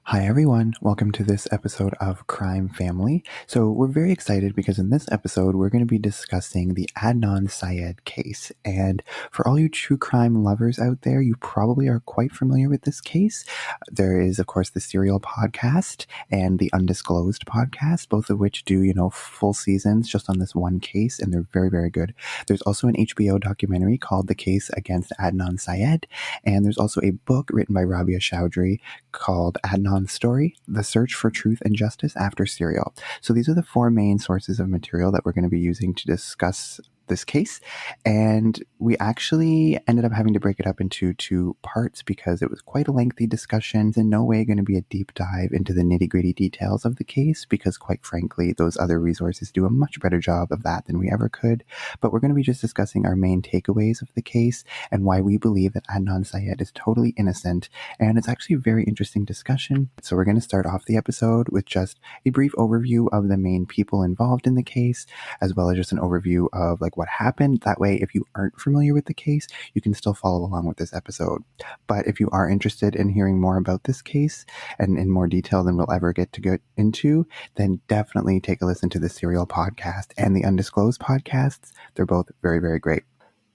Hi everyone, welcome to this episode of Crime Family. So we're very excited because in this episode we're going to be discussing the Adnan Syed case. And for all you true crime lovers out there, you probably are quite familiar with this case. There is of course the Serial podcast and the Undisclosed podcast, both of which do, full seasons just on this one case, and they're very, very good. There's also an HBO documentary called The Case Against Adnan Syed, and there's also a book written by Rabia Chowdhury called Adnan's Story, The Search for Truth and Justice After Serial. So these are the four main sources of material that we're going to be using to discuss this case, and we actually ended up having to break it up into two parts because it was quite a lengthy discussion. It's in no way going to be a deep dive into the nitty-gritty details of the case because, quite frankly, those other resources do a much better job of that than we ever could. But we're going to be just discussing our main takeaways of the case and why we believe that Adnan Syed is totally innocent, and it's actually a very interesting discussion. So we're going to start off the episode with just a brief overview of the main people involved in the case, as well as just an overview of what happened. That way, if you aren't familiar with the case, you can still follow along with this episode. But if you are interested in hearing more about this case and in more detail than we'll ever get to go into, then definitely take a listen to the Serial podcast and the Undisclosed podcasts. They're both very, very great.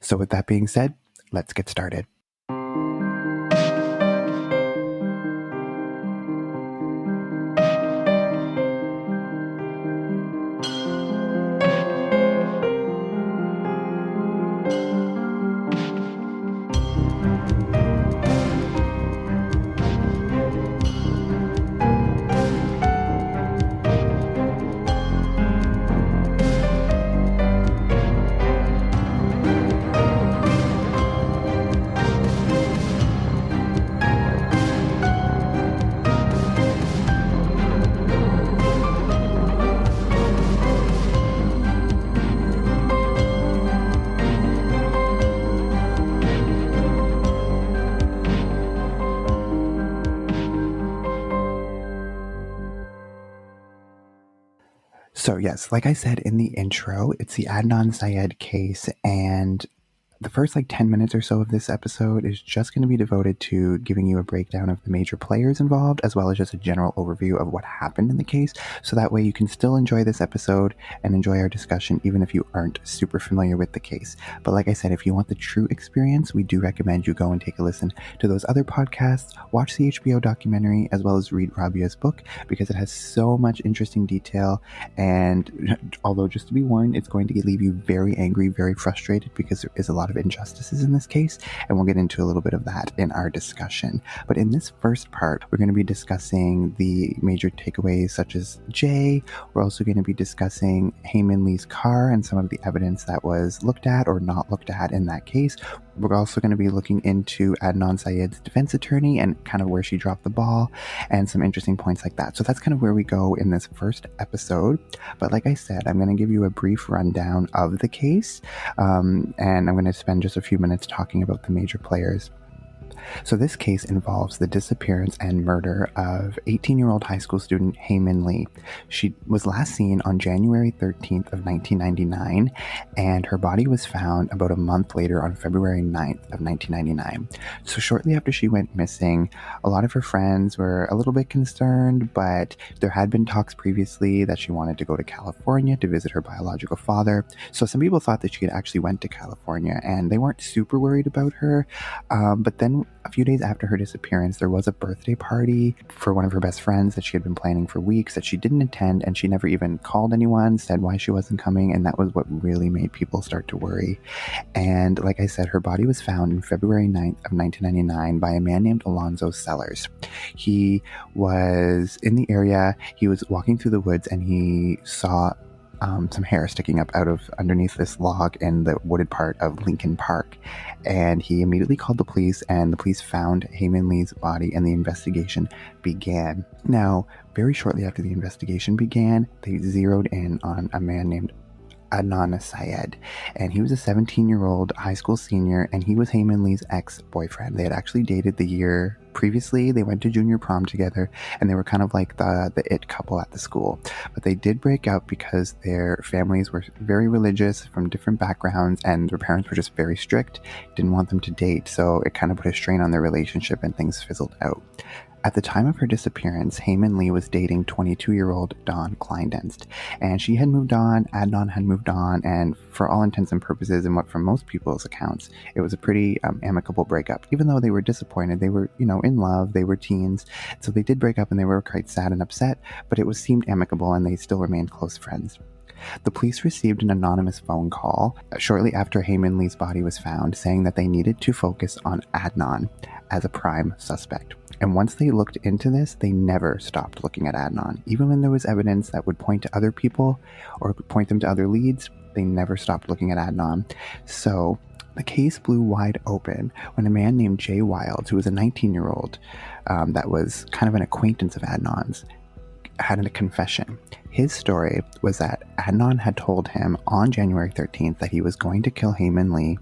So with that being said, let's get started. So yes, like I said in the intro, it's the Adnan Syed case, and the first 10 minutes or so of this episode is just going to be devoted to giving you a breakdown of the major players involved, as well as just a general overview of what happened in the case. So that way you can still enjoy this episode and enjoy our discussion, even if you aren't super familiar with the case. But like I said, if you want the true experience, we do recommend you go and take a listen to those other podcasts, watch the HBO documentary, as well as read Rabia's book, because it has so much interesting detail. And although, just to be warned, it's going to leave you very angry, very frustrated, because there is a lot of injustices in this case, and we'll get into a little bit of that in our discussion. But in this first part, we're going to be discussing the major takeaways such as Jay. We're also going to be discussing Hae Min Lee's car and some of the evidence that was looked at or not looked at in that case. We're also going to be looking into Adnan Syed's defense attorney and kind of where she dropped the ball and some interesting points like that. So that's kind of where we go in this first episode. But like I said, I'm going to give you a brief rundown of the case, and I'm going to spend just a few minutes talking about the major players. So this case involves the disappearance and murder of 18-year-old high school student Hae Min Lee. She was last seen on January 13th of 1999, and her body was found about a month later on February 9th of 1999. So shortly after she went missing, a lot of her friends were a little bit concerned, but there had been talks previously that she wanted to go to California to visit her biological father. So some people thought that she had actually went to California, and they weren't super worried about her. But then a few days after her disappearance, there was a birthday party for one of her best friends that she had been planning for weeks that she didn't attend, and she never even called anyone, said why she wasn't coming, and that was what really made people start to worry. And like I said, her body was found on February 9th of 1999 by a man named Alonzo Sellers. He was in the area, he was walking through the woods, and he saw some hair sticking up out of underneath this log in the wooded part of Lincoln Park. And he immediately called the police, and the police found Hae Min Lee's body, and the investigation began. Now, very shortly after the investigation began, they zeroed in on a man named Adnan Syed, and he was a 17-year-old high school senior, and he was Hae Min Lee's ex-boyfriend. They had actually dated the year previously. They went to junior prom together, and they were kind of like the it couple at the school. But they did break up because their families were very religious from different backgrounds, and their parents were just very strict, didn't want them to date, so it kind of put a strain on their relationship, and things fizzled out. At the time of her disappearance, Hae Min Lee was dating 22-year-old Dawn Kleindienst, and she had moved on, Adnan had moved on, and for all intents and purposes, and what from most people's accounts, it was a pretty amicable breakup. Even though they were disappointed, they were, in love, they were teens, so they did break up and they were quite sad and upset, but it seemed amicable and they still remained close friends. The police received an anonymous phone call shortly after Hae Min Lee's body was found, saying that they needed to focus on Adnan as a prime suspect. And once they looked into this, they never stopped looking at Adnan. Even when there was evidence that would point to other people or point them to other leads, they never stopped looking at Adnan. So the case blew wide open when a man named Jay Wilds, who was a 19-year-old that was kind of an acquaintance of Adnan's, had a confession. His story was that Adnan had told him on January 13th that he was going to kill Hae Min Lee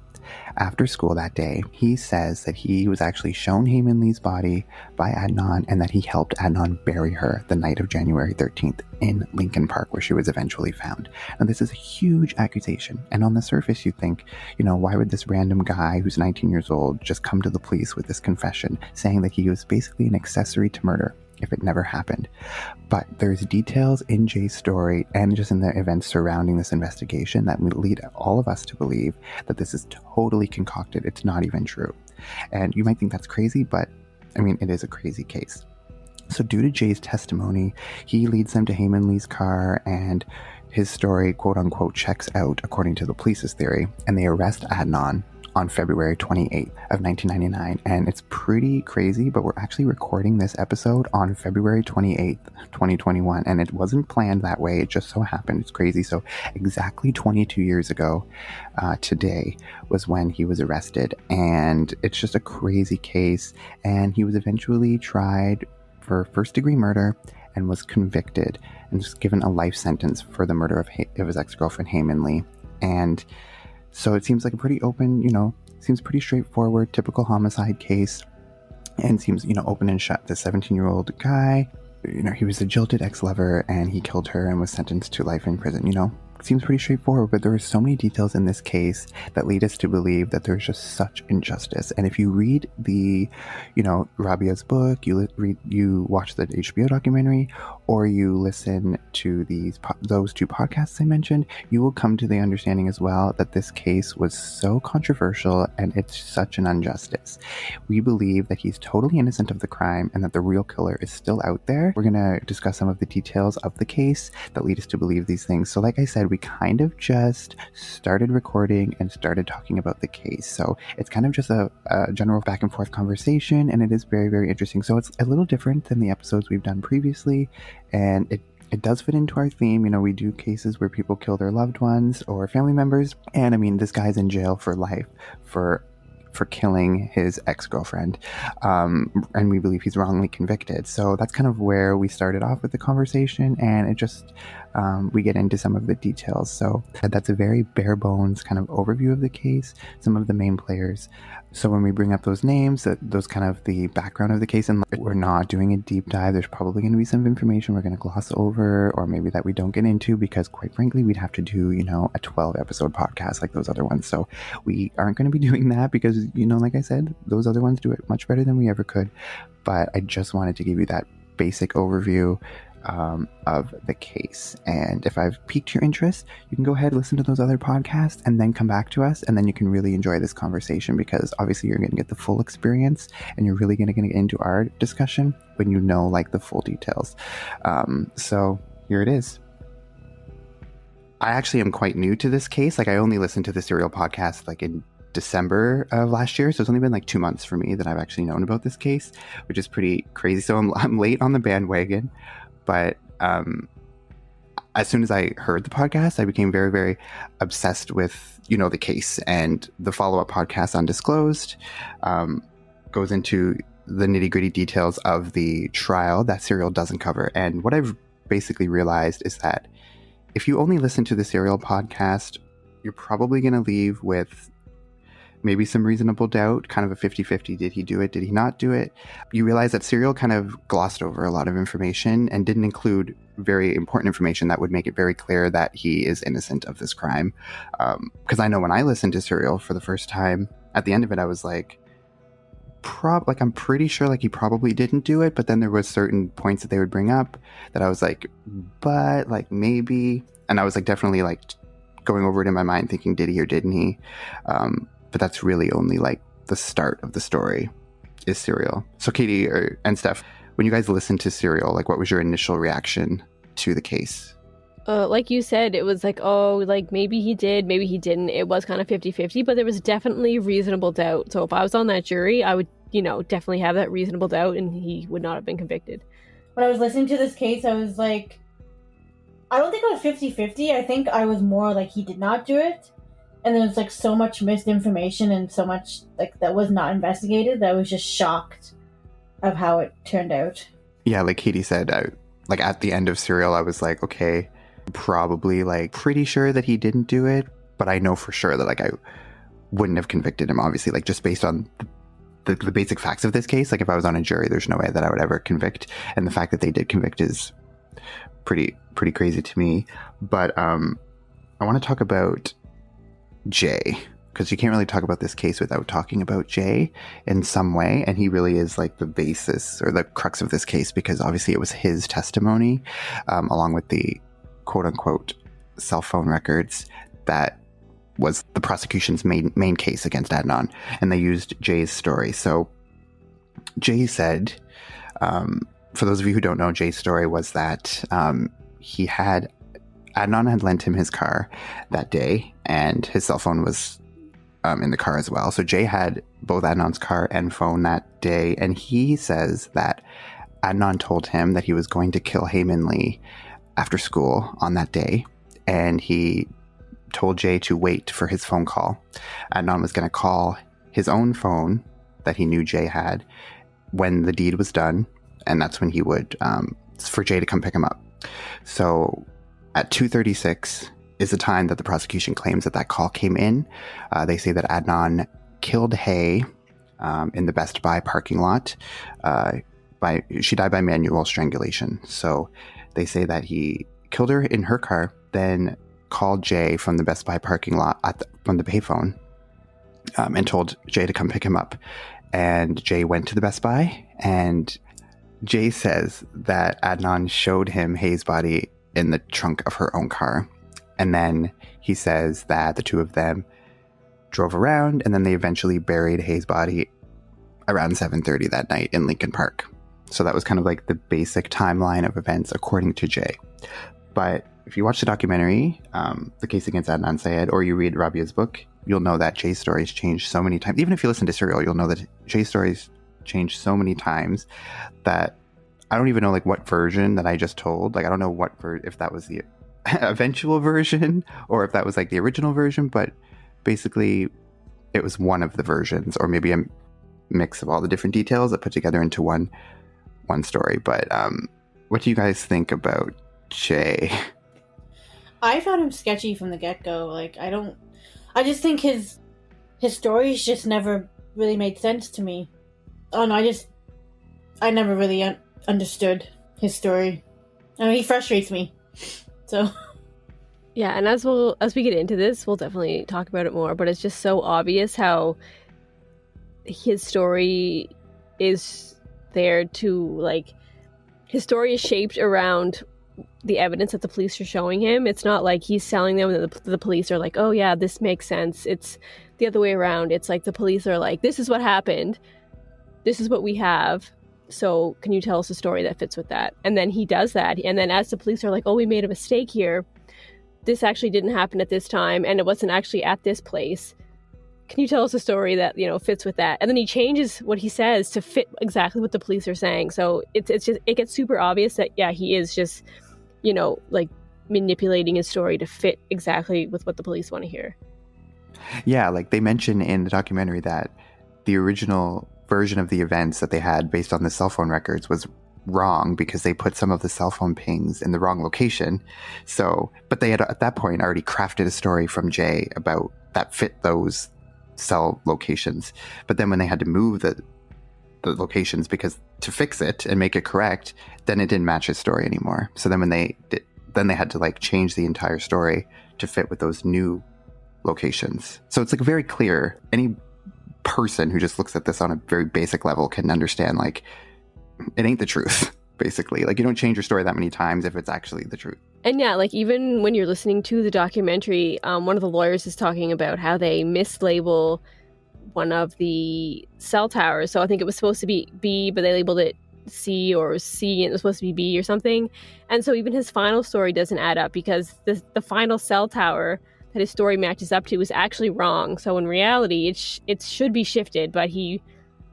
after school that day. He says that he was actually shown Hae Min Lee's body by Adnan and that he helped Adnan bury her the night of January 13th in Lincoln Park, where she was eventually found. Now, this is a huge accusation, and on the surface you think, why would this random guy who's 19 years old just come to the police with this confession saying that he was basically an accessory to murder if it never happened? But there's details in Jay's story and just in the events surrounding this investigation that would lead all of us to believe that this is totally concocted. It's not even true. And you might think that's crazy, but it is a crazy case. So due to Jay's testimony, he leads them to Hae Min Lee's car, and his story, quote unquote, checks out according to the police's theory, and they arrest Adnan on February 28th of 1999. And it's pretty crazy, but we're actually recording this episode on February 28th, 2021. And it wasn't planned that way. It just so happened. It's crazy. So exactly 22 years ago today was when he was arrested. And it's just a crazy case. And he was eventually tried for first-degree murder and was convicted and just given a life sentence for the murder of his ex-girlfriend, Hae Min Lee. And so it seems like a pretty open, seems pretty straightforward, typical homicide case, and seems, open and shut. The 17-year-old guy, he was a jilted ex-lover, and he killed her and was sentenced to life in prison. Seems pretty straightforward, but there are so many details in this case that lead us to believe that there's just such injustice. And if you read the, Rabia's book, you watch the HBO documentary, or you listen to those two podcasts I mentioned, you will come to the understanding as well that this case was so controversial and it's such an injustice. We believe that he's totally innocent of the crime and that the real killer is still out there. We're going to discuss some of the details of the case that lead us to believe these things. So like I said, we kind of just started recording and started talking about the case. So it's kind of just a general back and forth conversation, and it is very, very interesting. So it's a little different than the episodes we've done previously, and it does fit into our theme. We do cases where people kill their loved ones or family members, and this guy's in jail for life for killing his ex-girlfriend, and we believe he's wrongly convicted. So that's kind of where we started off with the conversation, and it just we get into some of the details. So that's a very bare bones kind of overview of the case, some of the main players. So when we bring up those names, those kind of the background of the case, and we're not doing a deep dive, there's probably going to be some information we're going to gloss over, or maybe that we don't get into, because quite frankly, we'd have to do, a 12 episode podcast like those other ones. So we aren't going to be doing that because, like I said, those other ones do it much better than we ever could. But I just wanted to give you that basic overview of the case. And if I've piqued your interest, you can go ahead, listen to those other podcasts, and then come back to us, and then you can really enjoy this conversation, because obviously you're going to get the full experience, and you're really going to get into our discussion when the full details. So here it is. I actually am quite new to this case. I only listened to the Serial podcast in December of last year, so it's only been 2 months for me that I've actually known about this case, which is pretty crazy. So I'm late on the bandwagon, but as soon as I heard the podcast, I became very, very obsessed with the case. And the follow-up podcast, Undisclosed, goes into the nitty-gritty details of the trial that Serial doesn't cover. And what I've basically realized is that if you only listen to the Serial podcast, you're probably going to leave with maybe some reasonable doubt, kind of a 50-50. Did he do it? Did he not do it? You realize that Serial kind of glossed over a lot of information and didn't include very important information that would make it very clear that he is innocent of this crime. Because I know when I listened to Serial for the first time, at the end of it, I was like, I'm pretty sure like he probably didn't do it, but then there was certain points that they would bring up that I was like, but like maybe, and I was like definitely like going over it in my mind thinking, did he or didn't he? But that's really only like the start of the story is Serial. So Katie and Steph, when you guys listened to Serial, like what was your initial reaction to the case? Like you said, it was like, oh, like maybe he did, maybe he didn't. It was kind of 50-50, but there was definitely reasonable doubt. So if I was on that jury, I would, definitely have that reasonable doubt and he would not have been convicted. When I was listening to this case, I was like, I don't think I was 50-50. I think I was more like he did not do it. And there was like so much misinformation and so much like that was not investigated that I was just shocked of how it turned out. Yeah, like Katie said, like at the end of Serial, I was like, okay, probably like pretty sure that he didn't do it, but I know for sure that like I wouldn't have convicted him, obviously, like just based on the basic facts of this case. Like if I was on a jury, there's no way that I would ever convict, and the fact that they did convict is pretty crazy to me. But I want to talk about Jay, because you can't really talk about this case without talking about Jay in some way, and he really is like the basis or the crux of this case, because obviously it was his testimony along with the quote-unquote cell phone records that was the prosecution's main case against Adnan, and they used Jay's story. So Jay said, for those of you who don't know, Jay's story was that Adnan had lent him his car that day, and his cell phone was in the car as well. So Jay had both Adnan's car and phone that day, and he says that Adnan told him that he was going to kill Hae Min Lee after school on that day, and he told Jay to wait for his phone call. Adnan was going to call his own phone that he knew Jay had when the deed was done, and that's when he would for Jay to come pick him up. So at 2:36 is the time that the prosecution claims that call came in. They say that Adnan killed Hae in the Best Buy parking lot. She died by manual strangulation. So they say that he killed her in her car, then called Jay from the Best Buy parking lot from the payphone and told Jay to come pick him up. And Jay went to the Best Buy, and Jay says that Adnan showed him Hae's body in the trunk of her own car. And then he says that the two of them drove around, and then they eventually buried Hae's body around 7:30 that night in Lincoln Park. So that was kind of like the basic timeline of events according to Jay. But if you watch the documentary, The Case Against Adnan Syed, or you read Rabia's book, you'll know that Jay's stories changed so many times. Even if you listen to Serial, you'll know that Jay's stories changed so many times that I don't even know like what version that I just told. Like I don't know if that was the eventual version or if that was like the original version, but basically it was one of the versions, or maybe a mix of all the different details that put together into one story. But what do you guys think about Jay? I found him sketchy from the get-go. Like I just think his stories just never really made sense to me. Oh no, I never really understood his story. I mean, he frustrates me. So yeah, and as we get into this, we'll definitely talk about it more, but it's just so obvious how his story is there to, like, his story is shaped around the evidence that the police are showing him. It's not like he's telling them and the police are like, oh yeah, this makes sense. It's the other way around. It's like the police are like, this is what happened. This is what we have. So can you tell us a story that fits with that? And then he does that. And then as the police are like, oh, we made a mistake here. This actually didn't happen at this time, and it wasn't actually at this place. Can you tell us a story that, fits with that? And then he changes what he says to fit exactly what the police are saying. So it gets super obvious that, yeah, he is just, like manipulating his story to fit exactly with what the police want to hear. Yeah, like they mention in the documentary that the original version of the events that they had based on the cell phone records was wrong because they put some of the cell phone pings in the wrong location. So, but they had at that point already crafted a story from Jay about that fit those cell locations. But then when they had to move the locations to fix it and make it correct, then it didn't match his story anymore. So then when they had to like change the entire story to fit with those new locations. So it's like very clear. Any person who just looks at this on a very basic level can understand, like, it ain't the truth, basically. Like, you don't change your story that many times if it's actually the truth. And yeah, like, even when you're listening to the documentary, one of the lawyers is talking about how they mislabel one of the cell towers. So I think it was supposed to be B, but they labeled it C, or C and it was supposed to be B or something. And so even his final story doesn't add up, because the final cell tower that his story matches up to is actually wrong. So in reality, it should be shifted, but he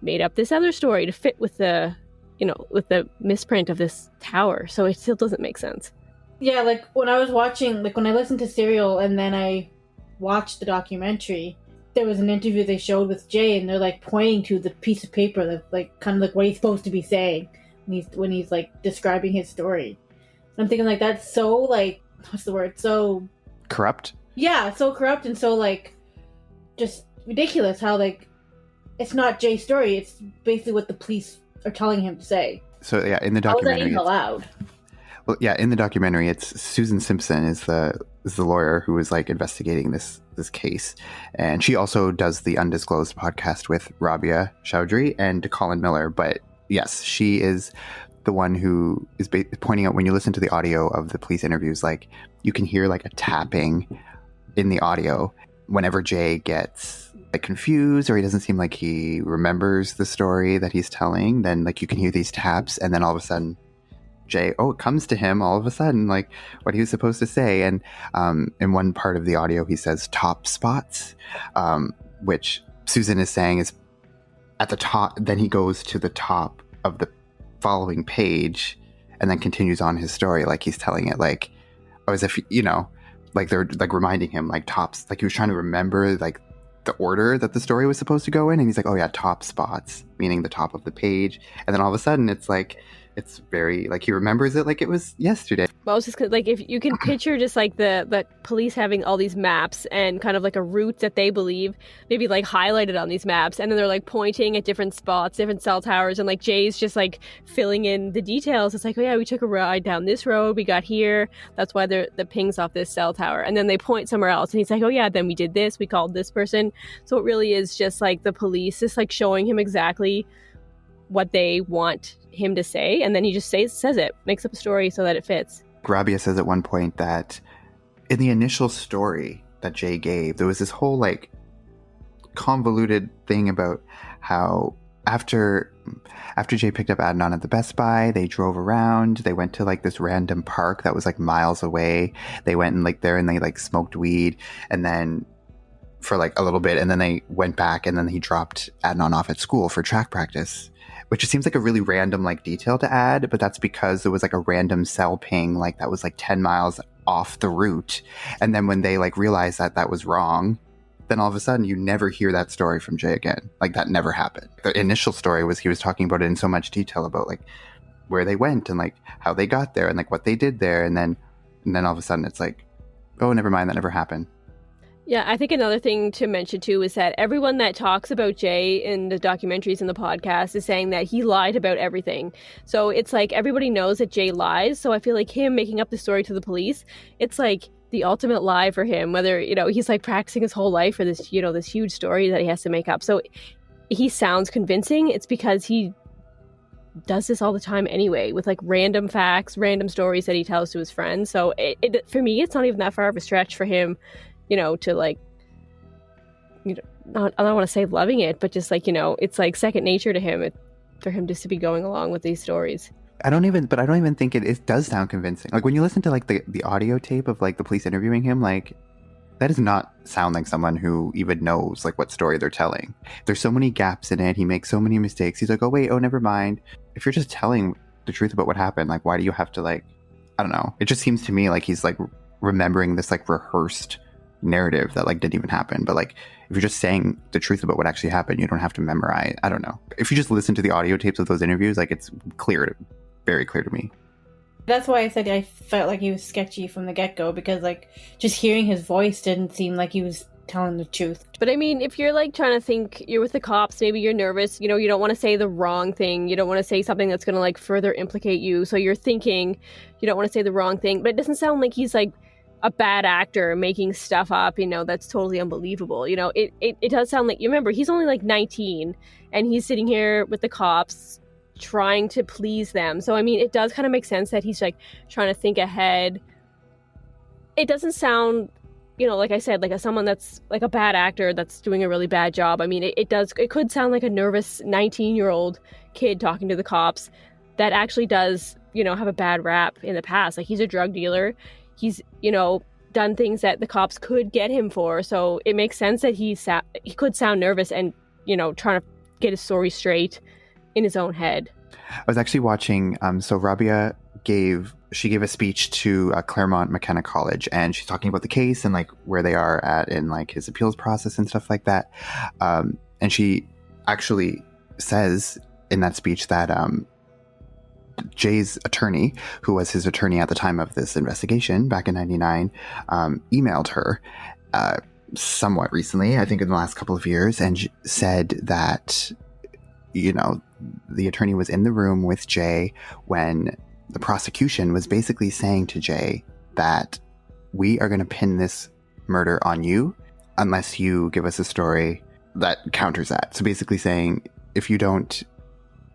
made up this other story to fit with the, with the misprint of this tower. So it still doesn't make sense. Yeah, like when I was watching, like when I listened to Serial and then I watched the documentary, there was an interview they showed with Jay, and they're like pointing to the piece of paper that, like, kind of like what he's supposed to be saying when he's like describing his story. And I'm thinking, like, that's so, like, what's the word? So corrupt. Yeah, so corrupt and so, like, just ridiculous. How, like, it's not Jay's story; it's basically what the police are telling him to say. So yeah, in the documentary, how is that even allowed? Well, yeah, in the documentary, it's Susan Simpson is the lawyer who is, like, investigating this case, and she also does the Undisclosed podcast with Rabia Chaudhry and Colin Miller. But yes, she is the one who is pointing out, when you listen to the audio of the police interviews, like, you can hear, like, a tapping in the audio whenever Jay gets, like, confused or he doesn't seem like he remembers the story that he's telling. Then, like, you can hear these taps, and then all of a sudden Jay, it comes to him all of a sudden, like, what he was supposed to say. And in one part of the audio, he says top spots, which Susan is saying is at the top. Then he goes to the top of the following page and then continues on his story. Like, he's telling it, like, as if, like, they're, like, reminding him, like, tops, like he was trying to remember, like, the order that the story was supposed to go in. And he's like, oh yeah, top spots, meaning the top of the page. And then all of a sudden it's like, it's very, like, he remembers it like it was yesterday. Well, I was just like, if you can picture just, like, the police having all these maps and kind of like a route that they believe maybe, like, highlighted on these maps, and then they're, like, pointing at different spots, different cell towers, and, like, Jay's just, like, filling in the details. It's like, oh yeah, we took a ride down this road, we got here, that's why the ping's off this cell tower, and then they point somewhere else, and he's like, oh yeah, then we did this, we called this person. So it really is just, like, the police just, like, showing him exactly what they want him to say, and then he just says it, makes up a story so that it fits. Rabia says at one point that in the initial story that Jay gave, there was this whole, like, convoluted thing about how after Jay picked up Adnan at the Best Buy, they drove around, they went to, like, this random park that was, like, miles away. They went and, like, there and they, like, smoked weed, and then for, like, a little bit, and then they went back, and then he dropped Adnan off at school for track practice, which just seems like a really random, like, detail to add, but that's because there was, like, a random cell ping, like, that was, like, 10 miles off the route. And then when they, like, realized that that was wrong, then all of a sudden you never hear that story from Jay again. Like, that never happened. The initial story was he was talking about it in so much detail about, like, where they went and, like, how they got there and, like, what they did there. And then all of a sudden it's like, oh, never mind, that never happened. Yeah, I think another thing to mention, too, is that everyone that talks about Jay in the documentaries and the podcast is saying that he lied about everything. So it's like everybody knows that Jay lies. So I feel like him making up the story to the police, it's like the ultimate lie for him, whether, he's, like, practicing his whole life for this, this huge story that he has to make up. So he sounds convincing. It's because he does this all the time anyway, with, like, random facts, random stories that he tells to his friends. So for me, it's not even that far of a stretch for him, to, like, I don't want to say loving it, but just, like, it's, like, second nature to him, for him just to be going along with these stories. I don't even think it does sound convincing. Like, when you listen to, like, the audio tape of, like, the police interviewing him, like, that does not sound like someone who even knows, like, what story they're telling. There's so many gaps in it. He makes so many mistakes. He's like, oh wait, oh, never mind. If you're just telling the truth about what happened, like, why do you have to, like, I don't know. It just seems to me like he's, like, remembering this, like, rehearsed narrative that, like, didn't even happen. But, like, if you're just saying the truth about what actually happened, you don't have to memorize. I don't know. If you just listen to the audio tapes of those interviews, like, it's very clear to me. That's why I said I felt like he was sketchy from the get-go, because, like, just hearing his voice didn't seem like he was telling the truth. But I mean, if you're, like, trying to think, you're with the cops, maybe you're nervous, you don't want to say the wrong thing, you don't want to say something that's going to, like, further implicate you, so you're thinking you don't want to say the wrong thing, but it doesn't sound like he's, like, a bad actor making stuff up, that's totally unbelievable. It does sound like, you remember, he's only like 19 and he's sitting here with the cops trying to please them. So, I mean, it does kind of make sense that he's like trying to think ahead. It doesn't sound, like I said, like someone that's like a bad actor that's doing a really bad job. I mean, it could sound like a nervous 19-year-old kid talking to the cops that actually does, have a bad rap in the past. Like, he's a drug dealer. He's, done things that the cops could get him for. So it makes sense that he could sound nervous and, trying to get his story straight in his own head. I was actually watching, so Rabia gave a speech to Claremont McKenna College, and she's talking about the case and like where they are at in like his appeals process and stuff like that. And she actually says in that speech that Jay's attorney, who was his attorney at the time of this investigation back in 99, emailed her somewhat recently, I think in the last couple of years, and said that, the attorney was in the room with Jay when the prosecution was basically saying to Jay that we are going to pin this murder on you unless you give us a story that counters that. So basically saying, if you don't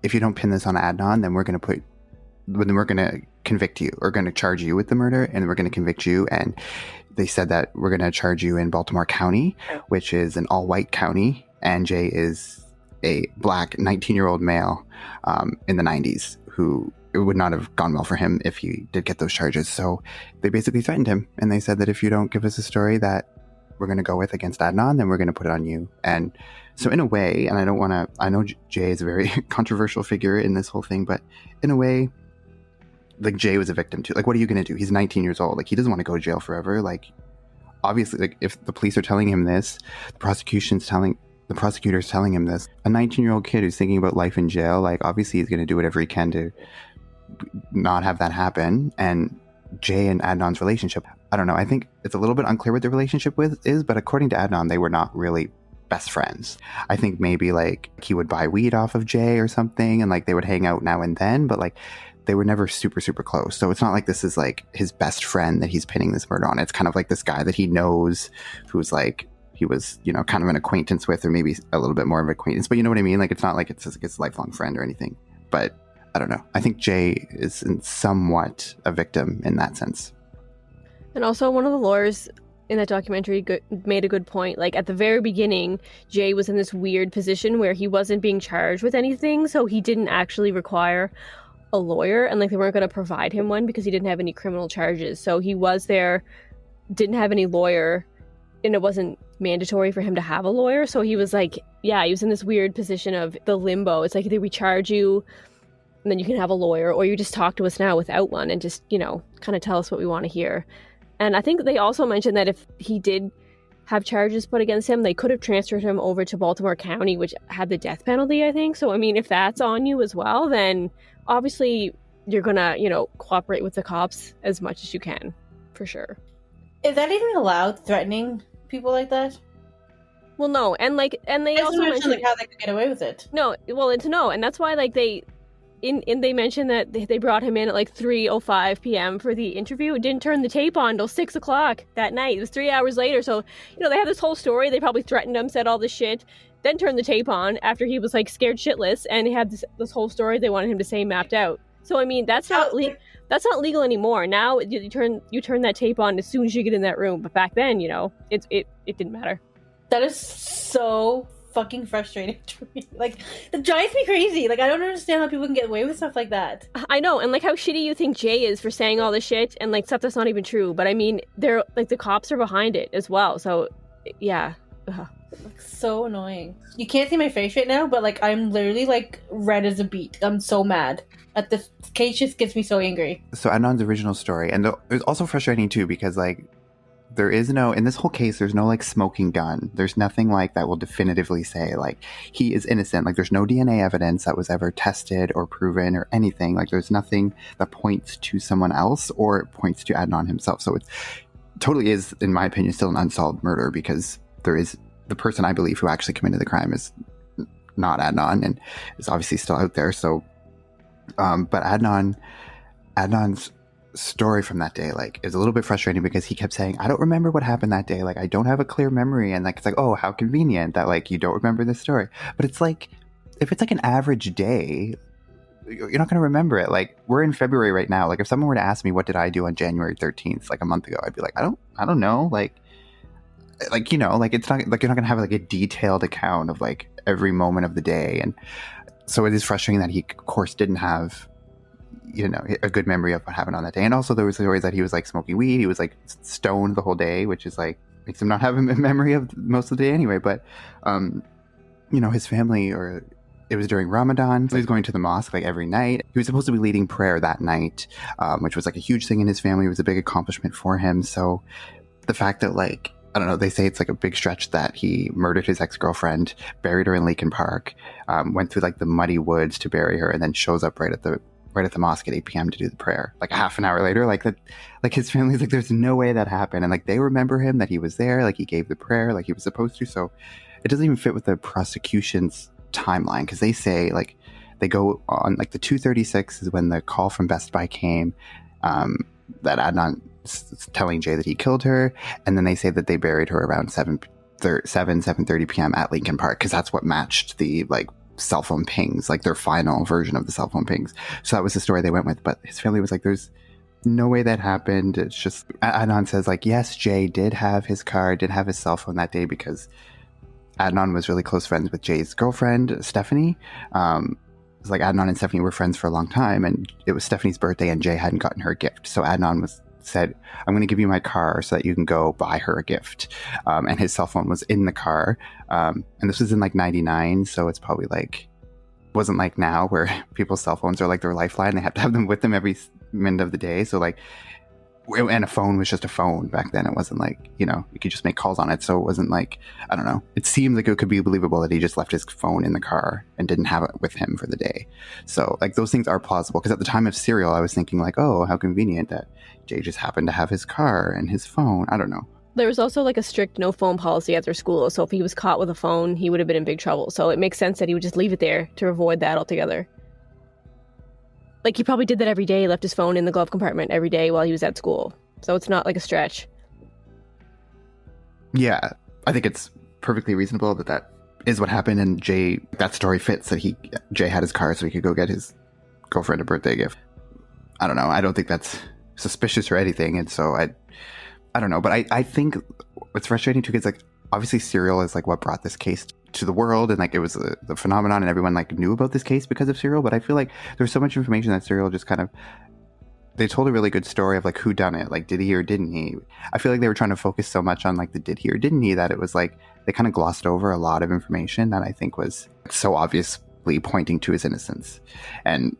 pin this on Adnan, then we're going to convict you, or going to charge you with the murder, and we're going to convict you. And they said that we're going to charge you in Baltimore County, which is an all-white county, and Jay is a black 19-year-old male in the 90s who it would not have gone well for him if he did get those charges. So they basically threatened him, and they said that if you don't give us a story that we're going to go with against Adnan, then we're going to put it on you. And so in a way, and I know Jay is a very controversial figure in this whole thing, but in a way, like, Jay was a victim too. Like, what are you going to do? He's 19 years old. Like, he doesn't want to go to jail forever. Like, obviously, like, if the police are telling him this, the prosecutor's telling him this, a 19-year-old kid who's thinking about life in jail, like, obviously he's going to do whatever he can to not have that happen. And Jay and Adnan's relationship, I don't know. I think it's a little bit unclear what their relationship is, but according to Adnan, they were not really best friends. I think maybe like he would buy weed off of Jay or something, and like they would hang out now and then, but like they were never super, super close. So it's not like this is like his best friend that he's pinning this murder on. It's kind of like this guy that he knows who's like, he was, kind of an acquaintance with, or maybe a little bit more of an acquaintance, but you know what I mean? Like, it's not like it's his lifelong friend or anything, but I don't know. I think Jay is somewhat a victim in that sense. And also, one of the lawyers in that documentary made a good point. Like, at the very beginning, Jay was in this weird position where he wasn't being charged with anything, so he didn't actually require a lawyer, and like they weren't going to provide him one because he didn't have any criminal charges. So he was there, didn't have any lawyer, and it wasn't mandatory for him to have a lawyer. So he was like, he was in this weird position of the limbo. It's like, either we charge you and then you can have a lawyer, or you just talk to us now without one and just, kind of tell us what we want to hear. And I think they also mentioned that if he did have charges put against him, they could have transferred him over to Baltimore County, which had the death penalty, I think. So, I mean, if that's on you as well, then obviously you're going to, cooperate with the cops as much as you can, for sure. Is that even allowed, threatening people like that? Well, no. And they also mentioned like how they could get away with it. No, well, and that's why like they mentioned that they brought him in at like 3:05 p.m. for the interview. It didn't turn the tape on until 6 o'clock that night. It was 3 hours later. So, they had this whole story. They probably threatened him, said all this shit, then turned the tape on after he was like scared shitless, and he had this whole story they wanted him to say mapped out. So, I mean, that's not legal anymore. Now you turn that tape on as soon as you get in that room. But back then, it didn't matter. That is so fucking frustrating to me. Like, it drives me crazy. Like, I don't understand how people can get away with stuff like that. I know, and like how shitty you think Jay is for saying all this shit and like stuff that's not even true. But I mean, they're like, the cops are behind it as well. So yeah. It's so annoying. You can't see my face right now, but like I'm literally like red as a beet. I'm so mad at this case. Just gets me so angry. So Adnan's original story, and it's also frustrating too because like there is no, in this whole case, there's no like smoking gun. There's nothing like that will definitively say like he is innocent. Like there's no DNA evidence that was ever tested or proven or anything. Like there's nothing that points to someone else or points to Adnan himself. So it totally is, in my opinion, still an unsolved murder because there is the person I believe who actually committed the crime is not Adnan and is obviously still out there. So, but Adnan's story from that day, like, is a little bit frustrating because he kept saying, I don't remember what happened that day. Like, I don't have a clear memory. And like, it's like, oh, how convenient that like you don't remember this story. But it's like, if it's like an average day, you're not going to remember it. Like, we're in February right now. Like, if someone were to ask me what did I do on January 13th, like a month ago, I'd be like, I don't know. Like, you know, like, it's not like you're not going to have like a detailed account of like every moment of the day. And so it is frustrating that he, of course, didn't have, you know, a good memory of what happened on that day. And also there was stories that he was like smoking weed. He was like stoned the whole day, which is like, makes him not have a memory of most of the day anyway. But, you know, his family, or it was during Ramadan, so he was going to the mosque like every night. He was supposed to be leading prayer that night, which was like a huge thing in his family. It was a big accomplishment for him. So the fact that like, I don't know, they say it's like a big stretch that he murdered his ex-girlfriend, buried her in Lincoln Park, went through like the muddy woods to bury her, and then shows up right at the mosque at 8 p.m. to do the prayer. Like a half an hour later, like that, like his family's like, there's no way that happened. And like, they remember him, that he was there, like he gave the prayer like he was supposed to. So it doesn't even fit with the prosecution's timeline, because they say like, they go on like the 2:36 is when the call from Best Buy came, that Adnan telling Jay that he killed her. And then they say that they buried her around 7:30 p.m. at Lincoln Park, because that's what matched the like cell phone pings, like their final version of the cell phone pings. So that was the story they went with. But his family was like, there's no way that happened. It's just, Adnan says like, yes, Jay did have his car, did have his cell phone that day, because Adnan was really close friends with Jay's girlfriend, Stephanie. It's like Adnan and Stephanie were friends for a long time, and it was Stephanie's birthday and Jay hadn't gotten her a gift. So Adnan said, I'm going to give you my car so that you can go buy her a gift. And his cell phone was in the car. And this was in like 99. So it's probably like, wasn't like now where people's cell phones are like their lifeline. They have to have them with them every minute of the day. So like, and a phone was just a phone back then. It wasn't like, you know, you could just make calls on it. So it wasn't like, I don't know. It seemed like it could be believable that he just left his phone in the car and didn't have it with him for the day. So like, those things are plausible. Because at the time of Serial, I was thinking like, oh, how convenient that Jay just happened to have his car and his phone. I don't know. There was also like a strict no phone policy at their school. So if he was caught with a phone, he would have been in big trouble. So it makes sense that he would just leave it there to avoid that altogether. Like, he probably did that every day, left his phone in the glove compartment every day while he was at school. So it's not like a stretch. Yeah, I think it's perfectly reasonable that is what happened. And Jay, that story fits, that Jay had his car so he could go get his girlfriend a birthday gift. I don't know. I don't think that's suspicious or anything. And so I don't know. But I think what's frustrating too is like, obviously Serial is like what brought this case to the world, and like it was the phenomenon, and everyone like knew about this case because of Serial. But I feel like there's so much information that Serial just kind of, they told a really good story of like who done it, like did he or didn't he. I feel like they were trying to focus so much on like the did he or didn't he, that it was like they kind of glossed over a lot of information that I think was so obviously pointing to his innocence. And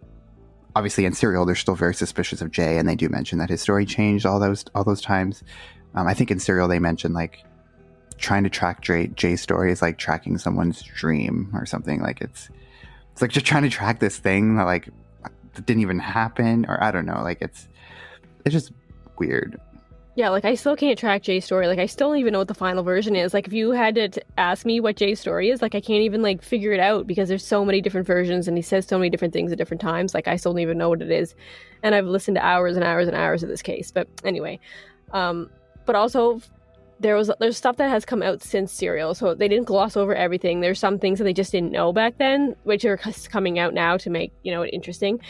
obviously in Serial they're still very suspicious of Jay, and they do mention that his story changed all those times. I think in Serial they mentioned like trying to track Jay's story is like tracking someone's dream or something. Like it's like just trying to track this thing that like that didn't even happen, or I don't know. Like it's just weird. Yeah, like I still can't track Jay's story. Like I still don't even know what the final version is. Like if you had to ask me what Jay's story is, like I can't even like figure it out, because there's so many different versions and he says so many different things at different times. Like I still don't even know what it is. And I've listened to hours and hours and hours of this case. But anyway, but also there's stuff that has come out since Serial, so they didn't gloss over everything. There's some things that they just didn't know back then, which are coming out now to make, you know, it interesting.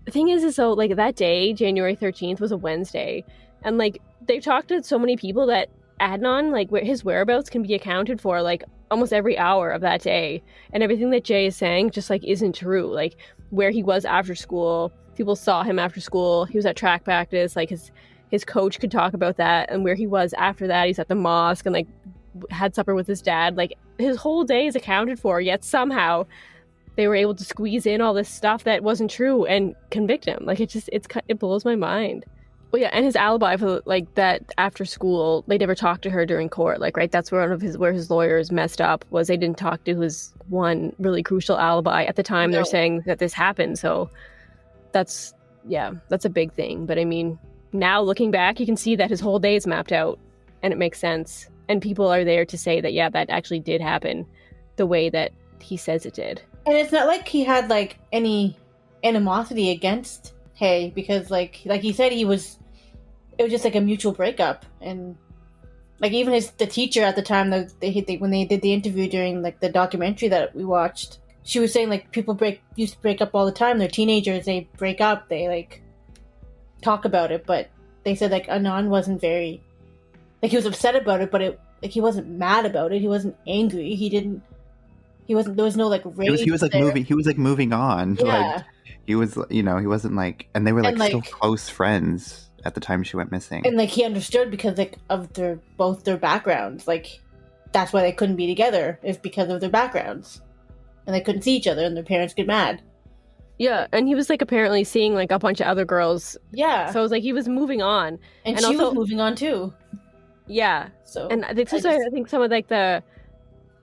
The thing is so like that day, January 13th, was a Wednesday, and like they've talked to so many people that Adnan, like his whereabouts can be accounted for like almost every hour of that day, and everything that Jay is saying just like isn't true. Like where he was after school, people saw him after school, he was at track practice, like his coach could talk about that, and where he was after that, he's at the mosque and like had supper with his dad. Like his whole day is accounted for, yet somehow they were able to squeeze in all this stuff that wasn't true and convict him. Like it blows my mind. Well, yeah, and his alibi for like that after school, they never talked to her during court. Like, right, that's where his lawyers messed up, was they didn't talk to his one really crucial alibi at the time. No. They're saying that this happened, so that's a big thing. But I mean, now looking back, you can see that his whole day is mapped out, and it makes sense. And people are there to say that, yeah, that actually did happen the way that he says it did. And it's not like he had like any animosity against Hae, because like he said, it was just like a mutual breakup. And like even the teacher at the time that when they did the interview during like the documentary that we watched, she was saying like people used to break up all the time. They're teenagers, they break up, they like talk about it. But they said like Adnan wasn't very, like, he was upset about it, but he wasn't mad about it. He wasn't angry. There was no like rage. He was like there. moving on. Yeah. Like he was, he wasn't like, and they were like, And, like, still close friends at the time she went missing. And like he understood because like of both their backgrounds. Like that's why they couldn't be together, is because of their backgrounds. And they couldn't see each other and their parents get mad. Yeah, and he was like apparently seeing like a bunch of other girls. Yeah. So it was like he was moving on. And she also, was moving on too. Yeah. So and I think some of like the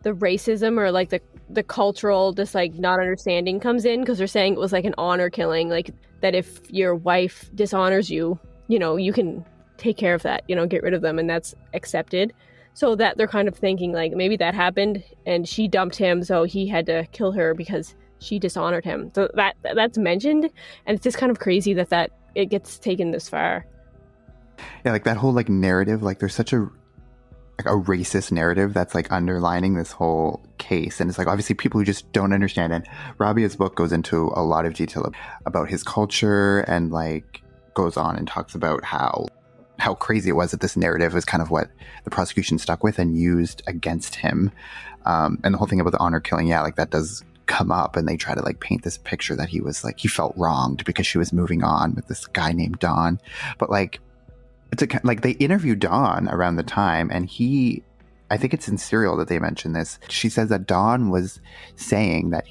racism or like the cultural just like not understanding comes in, because they're saying it was like an honor killing, like that if your wife dishonors you, you can take care of that, get rid of them, and that's accepted. So that they're kind of thinking like maybe that happened and she dumped him, so he had to kill her because she dishonored him. So that's mentioned, and it's just kind of crazy that it gets taken this far. Yeah, like that whole like narrative, like there's such a racist narrative that's like underlining this whole case, and it's like obviously people who just don't understand it. Rabia's book goes into a lot of detail about his culture, and like goes on and talks about how crazy it was that this narrative was kind of what the prosecution stuck with and used against him. And the whole thing about the honor killing, yeah, like that does come up, and they try to like paint this picture that he was like, he felt wronged because she was moving on with this guy named Don. But like, like they interviewed Dawn around the time, and I think it's in Serial that they mentioned this. She says that Dawn was saying that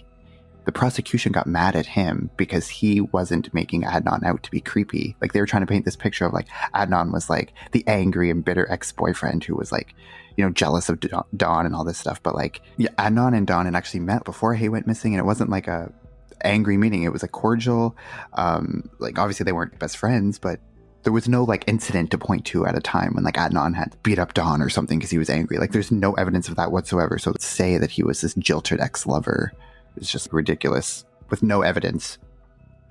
the prosecution got mad at him because he wasn't making Adnan out to be creepy. Like they were trying to paint this picture of like Adnan was like the angry and bitter ex-boyfriend who was like, jealous of Dawn and all this stuff. But like, yeah, Adnan and Dawn had actually met before Hae went missing, and it wasn't like a angry meeting. It was a cordial, like obviously they weren't best friends, but there was no like incident to point to at a time when like Adnan had beat up Dawn or something because he was angry. Like there's no evidence of that whatsoever. So to say that he was this jilted ex-lover is just ridiculous with no evidence.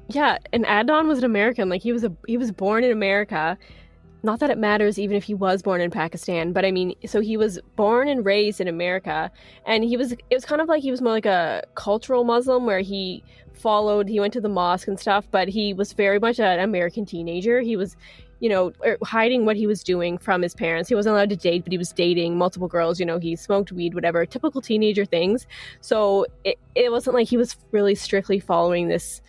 Yeah, and Adnan was an American. Like he was born in America. Not that it matters even if he was born in Pakistan, but I mean, so he was born and raised in America, and it was kind of like he was more like a cultural Muslim where he went to the mosque and stuff, but he was very much an American teenager. He was, hiding what he was doing from his parents. He wasn't allowed to date, but he was dating multiple girls, he smoked weed, whatever, typical teenager things. So it wasn't like he was really strictly following this.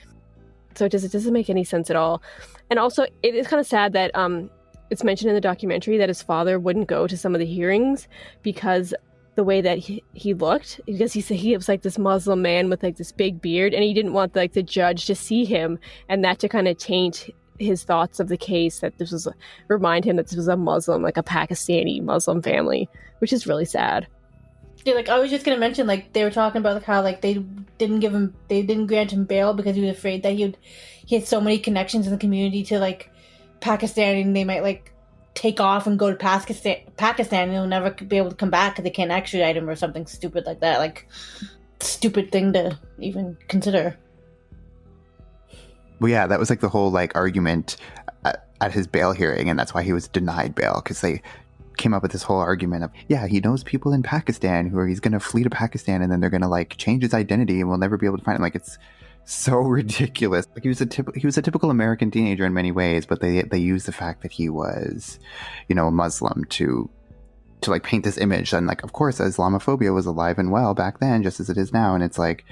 So it doesn't make any sense at all. And also it is kind of sad that it's mentioned in the documentary that his father wouldn't go to some of the hearings because the way that he looked, because he was like this Muslim man with like this big beard, and he didn't want like the judge to see him, and that to kind of taint his thoughts of the case, that remind him that this was a Muslim, like a Pakistani Muslim family, which is really sad. Yeah, like I was just gonna mention, like they were talking about like how like they didn't grant him bail because he was afraid that he had so many connections in the community to like Pakistan, and they might like take off and go to Pakistan and he'll never be able to come back because they can't extradite him or something stupid like that. Like, stupid thing to even consider. Well, yeah, that was like the whole like argument at his bail hearing, and that's why he was denied bail, because they came up with this whole argument of, yeah, he knows people in Pakistan who he's going to flee to Pakistan, and then they're going to like change his identity and we'll never be able to find him. Like, it's so ridiculous. Like he was a typical American teenager in many ways, but they used the fact that he was, a Muslim to like paint this image. And like, of course, Islamophobia was alive and well back then, just as it is now. And it's like,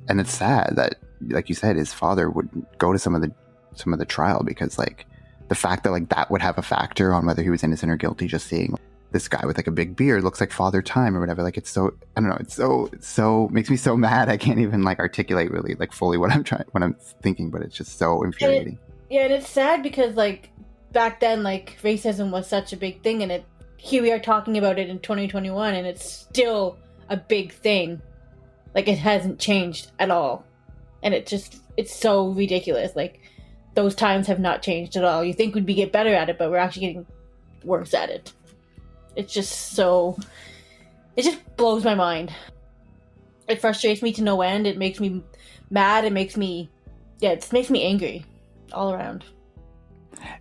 and it's sad that, like you said, his father would go to some of the trial because like the fact that like that would have a factor on whether he was innocent or guilty, just seeing this guy with like a big beard looks like Father Time or whatever. Like, it's so, I don't know, it's so makes me so mad. I can't even like articulate really like fully what I'm thinking, but it's just so infuriating. And it's sad because like back then, like racism was such a big thing, and here we are talking about it in 2021, and it's still a big thing. Like, it hasn't changed at all, and it's so ridiculous. Like, those times have not changed at all. You think we'd get better at it, but we're actually getting worse at it. It's just it just blows my mind. It frustrates me to no end. It makes me mad. It makes me angry. all around.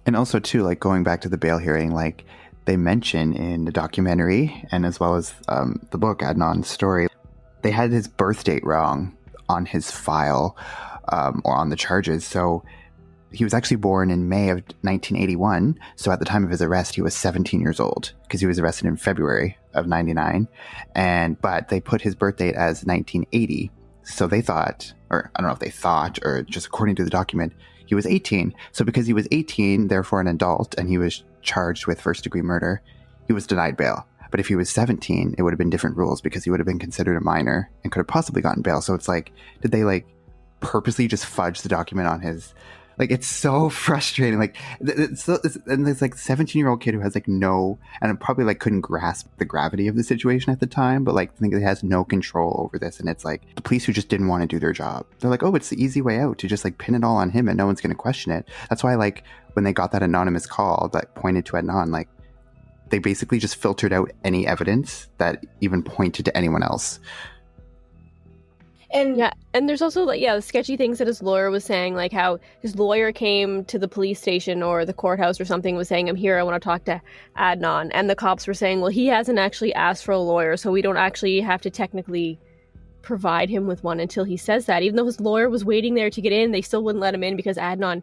And also, too, like going back to the bail hearing, like they mention in the documentary and as well as the book, Adnan's story, they had his birth date wrong on his file or on the charges. So he was actually born in May of 1981. So at the time of his arrest, he was 17 years old because he was arrested in February of 99. But they put his birth date as 1980. So they thought, or I don't know if they thought, or just according to the document, he was 18. So because he was 18, therefore an adult, and he was charged with first-degree murder, he was denied bail. But if he was 17, it would have been different rules because he would have been considered a minor and could have possibly gotten bail. So it's like, did they like purposely just fudge the document on his... Like, it's so frustrating. Like, and there's like 17-year-old kid who has like no, and probably like couldn't grasp the gravity of the situation at the time, but like I think he has no control over this. And it's like the police who just didn't want to do their job. They're like, oh, it's the easy way out to just like pin it all on him and no one's going to question it. That's why like when they got that anonymous call that pointed to Adnan, like they basically just filtered out any evidence that even pointed to anyone else. And yeah, and there's also like the sketchy things that his lawyer was saying, like how his lawyer came to the police station or the courthouse or something, was saying, I'm here, I want to talk to Adnan, and the cops were saying, well, he hasn't actually asked for a lawyer, so we don't actually have to technically provide him with one until he says that. Even though his lawyer was waiting there to get in, they still wouldn't let him in because Adnan,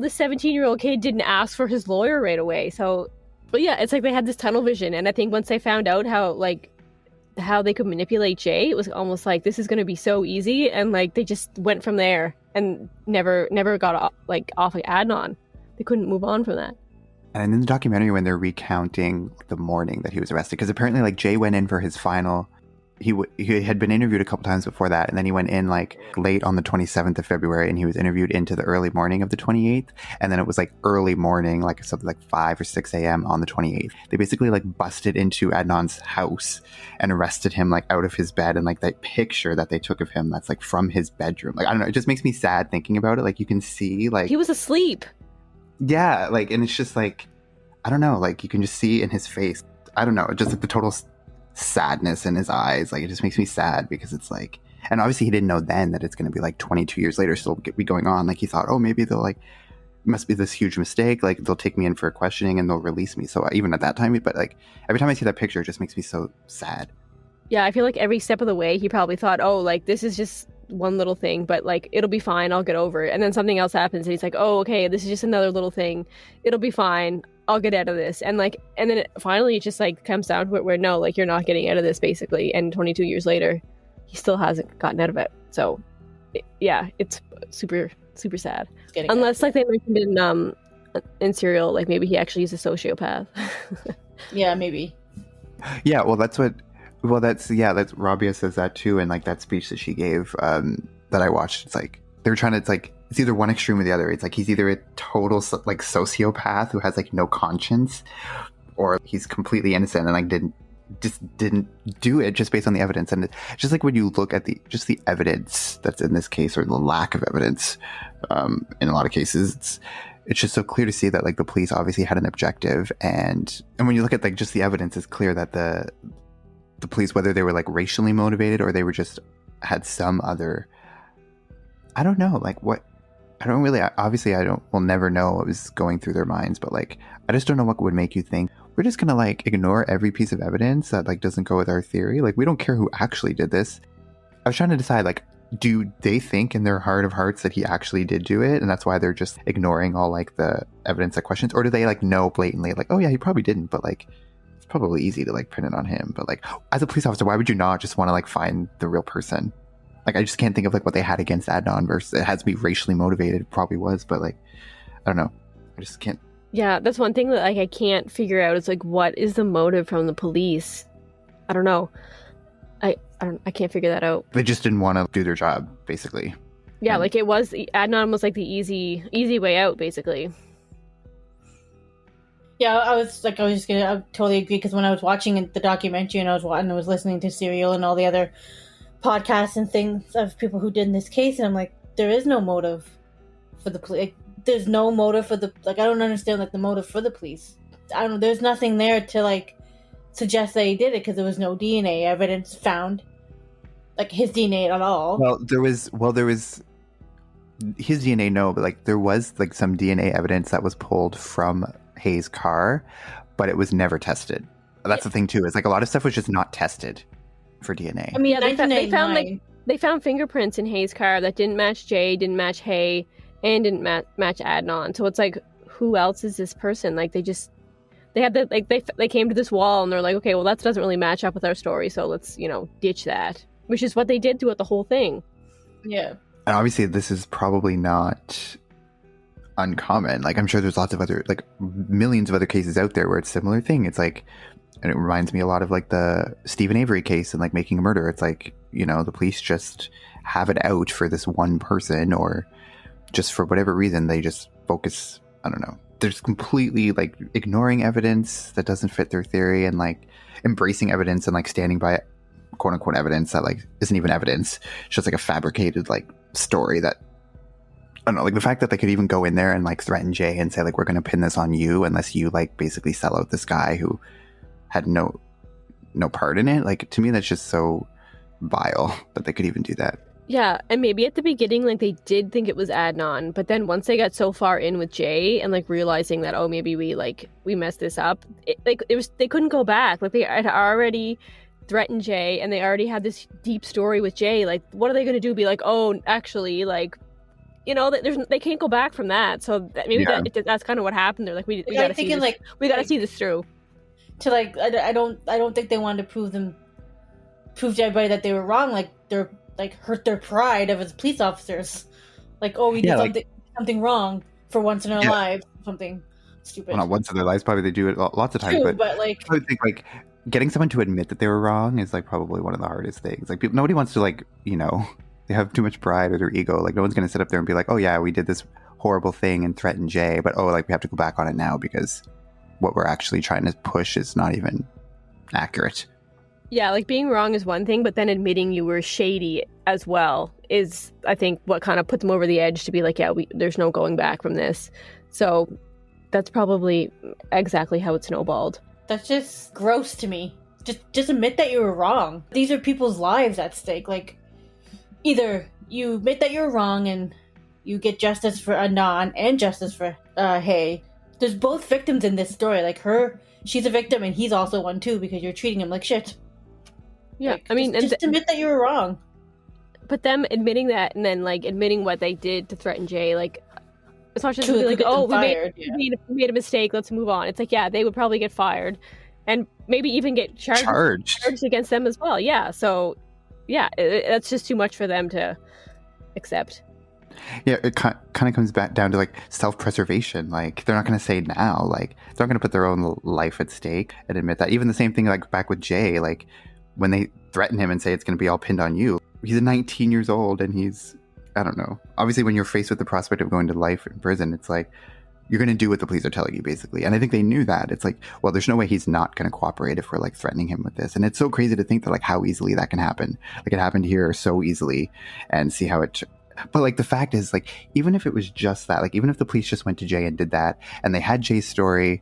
this 17-year-old kid didn't ask for his lawyer right away. So, but yeah, it's like they had this tunnel vision, and I think once they found out how they could manipulate Jay, it was almost like this is going to be so easy, and like they just went from there and never got off of Adnan. They couldn't move on from that. And in the documentary, when they're recounting the morning that he was arrested, because apparently like Jay went in for his final, he had been interviewed a couple times before that, and then he went in like late on the 27th of February, and he was interviewed into the early morning of the 28th, and then it was like early morning, like something like 5 or 6 a.m. on the 28th. They basically like busted into Adnan's house and arrested him like out of his bed, and like that picture that they took of him that's like from his bedroom, like I don't know, it just makes me sad thinking about it. Like you can see like he was asleep. Yeah, like, and it's just like, I don't know, like you can just see in his face, I don't know, just like the total sadness in his eyes. Like it just makes me sad because it's like, and obviously he didn't know then that it's going to be like 22 years later still be going on. Like he thought, oh, maybe they'll like, must be this huge mistake, like they'll take me in for a questioning and they'll release me. So even at that time, but like every time I see that picture, it just makes me so sad. Yeah, I feel like every step of the way he probably thought, oh, like this is just one little thing, but like it'll be fine, I'll get over it. And then something else happens and he's like, oh, okay, this is just another little thing, it'll be fine, I'll get out of this. And like, and then finally it just like comes down to it where no, like you're not getting out of this basically. And 22 years later he still hasn't gotten out of it. So yeah, it's super sad. Unless like they mentioned in Serial, like maybe he actually is a sociopath. Yeah, maybe. Yeah, that's Rabia says that too, and like that speech that she gave that I watched, it's like they were trying to, it's like it's either one extreme or the other. It's like he's either a total like sociopath who has like no conscience, or he's completely innocent and like didn't do it just based on the evidence. And it's just like when you look at the evidence that's in this case, or the lack of evidence in a lot of cases, it's just so clear to see that like the police obviously had an objective, and when you look at like just the evidence, it's clear that the police, whether they were like racially motivated or they were just had some other, I don't know, like what, I don't really, obviously we'll never know what was going through their minds, but like I just don't know what would make you think we're just gonna like ignore every piece of evidence that like doesn't go with our theory. Like we don't care who actually did this. I was trying to decide, like, do they think in their heart of hearts that he actually did do it, and that's why they're just ignoring all like the evidence that questions, or do they like know blatantly like, oh yeah, he probably didn't, but like it's probably easy to like pin it on him. But like as a police officer, why would you not just want to like find the real person? Like I just can't think of like what they had against Adnan versus it has to be racially motivated. It probably was, but like I don't know, I just can't. Yeah, that's one thing that like I can't figure out. Is like, what is the motive from the police? I don't know. I can't figure that out. They just didn't want to do their job, basically. Yeah, like it was, Adnan was like the easy way out, basically. Yeah, I totally agree, because when I was watching the documentary and I was listening to Serial and all the other podcasts and things of people who did in this case, and I'm like, there is no motive for the police. Like, there's no motive for the, like, I don't understand like the motive for the police. I don't know, there's nothing there to like suggest that he did it, because there was no DNA evidence found, like his DNA at all. Well, there was his DNA, no, but like there was like some DNA evidence that was pulled from Hae's car, but it was never tested. That's the thing too. It's like a lot of stuff was just not tested for DNA. I mean, Yeah, they found fingerprints in Hae's car that didn't match Jay, didn't match Hae, and didn't match Adnan. So it's like, who else is this person? Like they came to this wall and they're like, okay, well that doesn't really match up with our story, so let's ditch that. Which is what they did throughout the whole thing. Yeah. And obviously this is probably not uncommon. Like I'm sure there's lots of other, like millions of other cases out there where it's a similar thing. It's like, and it reminds me a lot of like the Stephen Avery case and like Making a Murder. It's like, the police just have it out for this one person, or just for whatever reason, they just focus, I don't know. They're just completely like ignoring evidence that doesn't fit their theory, and like embracing evidence and like standing by quote unquote evidence that like isn't even evidence. It's just like a fabricated like story that, I don't know, like the fact that they could even go in there and like threaten Jay and say like, we're going to pin this on you unless you like basically sell out this guy who had no part in it. Like to me, that's just so vile that they could even do that. Yeah, and maybe at the beginning, like they did think it was Adnan, but then once they got so far in with Jay and like realizing that, oh, maybe we messed this up, they couldn't go back. Like they had already threatened Jay, and they already had this deep story with Jay. Like, what are they going to do? Be like, oh, actually, like, they can't go back from that. So that's kind of what happened. They're like, we got to see this. We got to see this through. To like, I don't think they wanted to prove to everybody that they were wrong. Like they're like hurt their pride of as police officers. Like, oh, we did something wrong for once in our lives. Something stupid. Well, not once in their lives. Probably they do it lots of times. True, but like, I would think like getting someone to admit that they were wrong is like probably one of the hardest things. Like nobody wants to like, they have too much pride or their ego. Like no one's going to sit up there and be like, oh yeah, we did this horrible thing and threaten Jay, but like we have to go back on it now because what we're actually trying to push is not even accurate. Yeah, like being wrong is one thing, but then admitting you were shady as well is, I think, what kind of put them over the edge to be like, yeah, there's no going back from this. So that's probably exactly how it snowballed. That's just gross to me. Just admit that you were wrong. These are people's lives at stake. Like, either you admit that you're wrong and you get justice for Adnan and justice for Hae. There's both victims in this story. Like she's a victim and he's also one too because you're treating him like shit. Yeah, like, I mean, just admit that you were wrong. But them admitting that and then like admitting what they did to threaten Jay, like it's not just like, oh, we made a mistake, let's move on. It's like, yeah, they would probably get fired and maybe even get charged against them as well. Yeah, so yeah, that's just too much for them to accept. Yeah, it kind of comes back down to like self-preservation. Like they're not going to say now, like they're not going to put their own life at stake and admit that. Even the same thing like back with Jay, like when they threaten him and say it's going to be all pinned on you. He's 19 years old and he's, I don't know. Obviously when you're faced with the prospect of going to life in prison, it's like you're going to do what the police are telling you basically. And I think they knew that. It's like, well, there's no way he's not going to cooperate if we're like threatening him with this. And it's so crazy to think that like how easily that can happen. Like it happened here so easily, and see how it... But like the fact is, like, even if it was just that, like even if the police just went to Jay and did that and they had Jay's story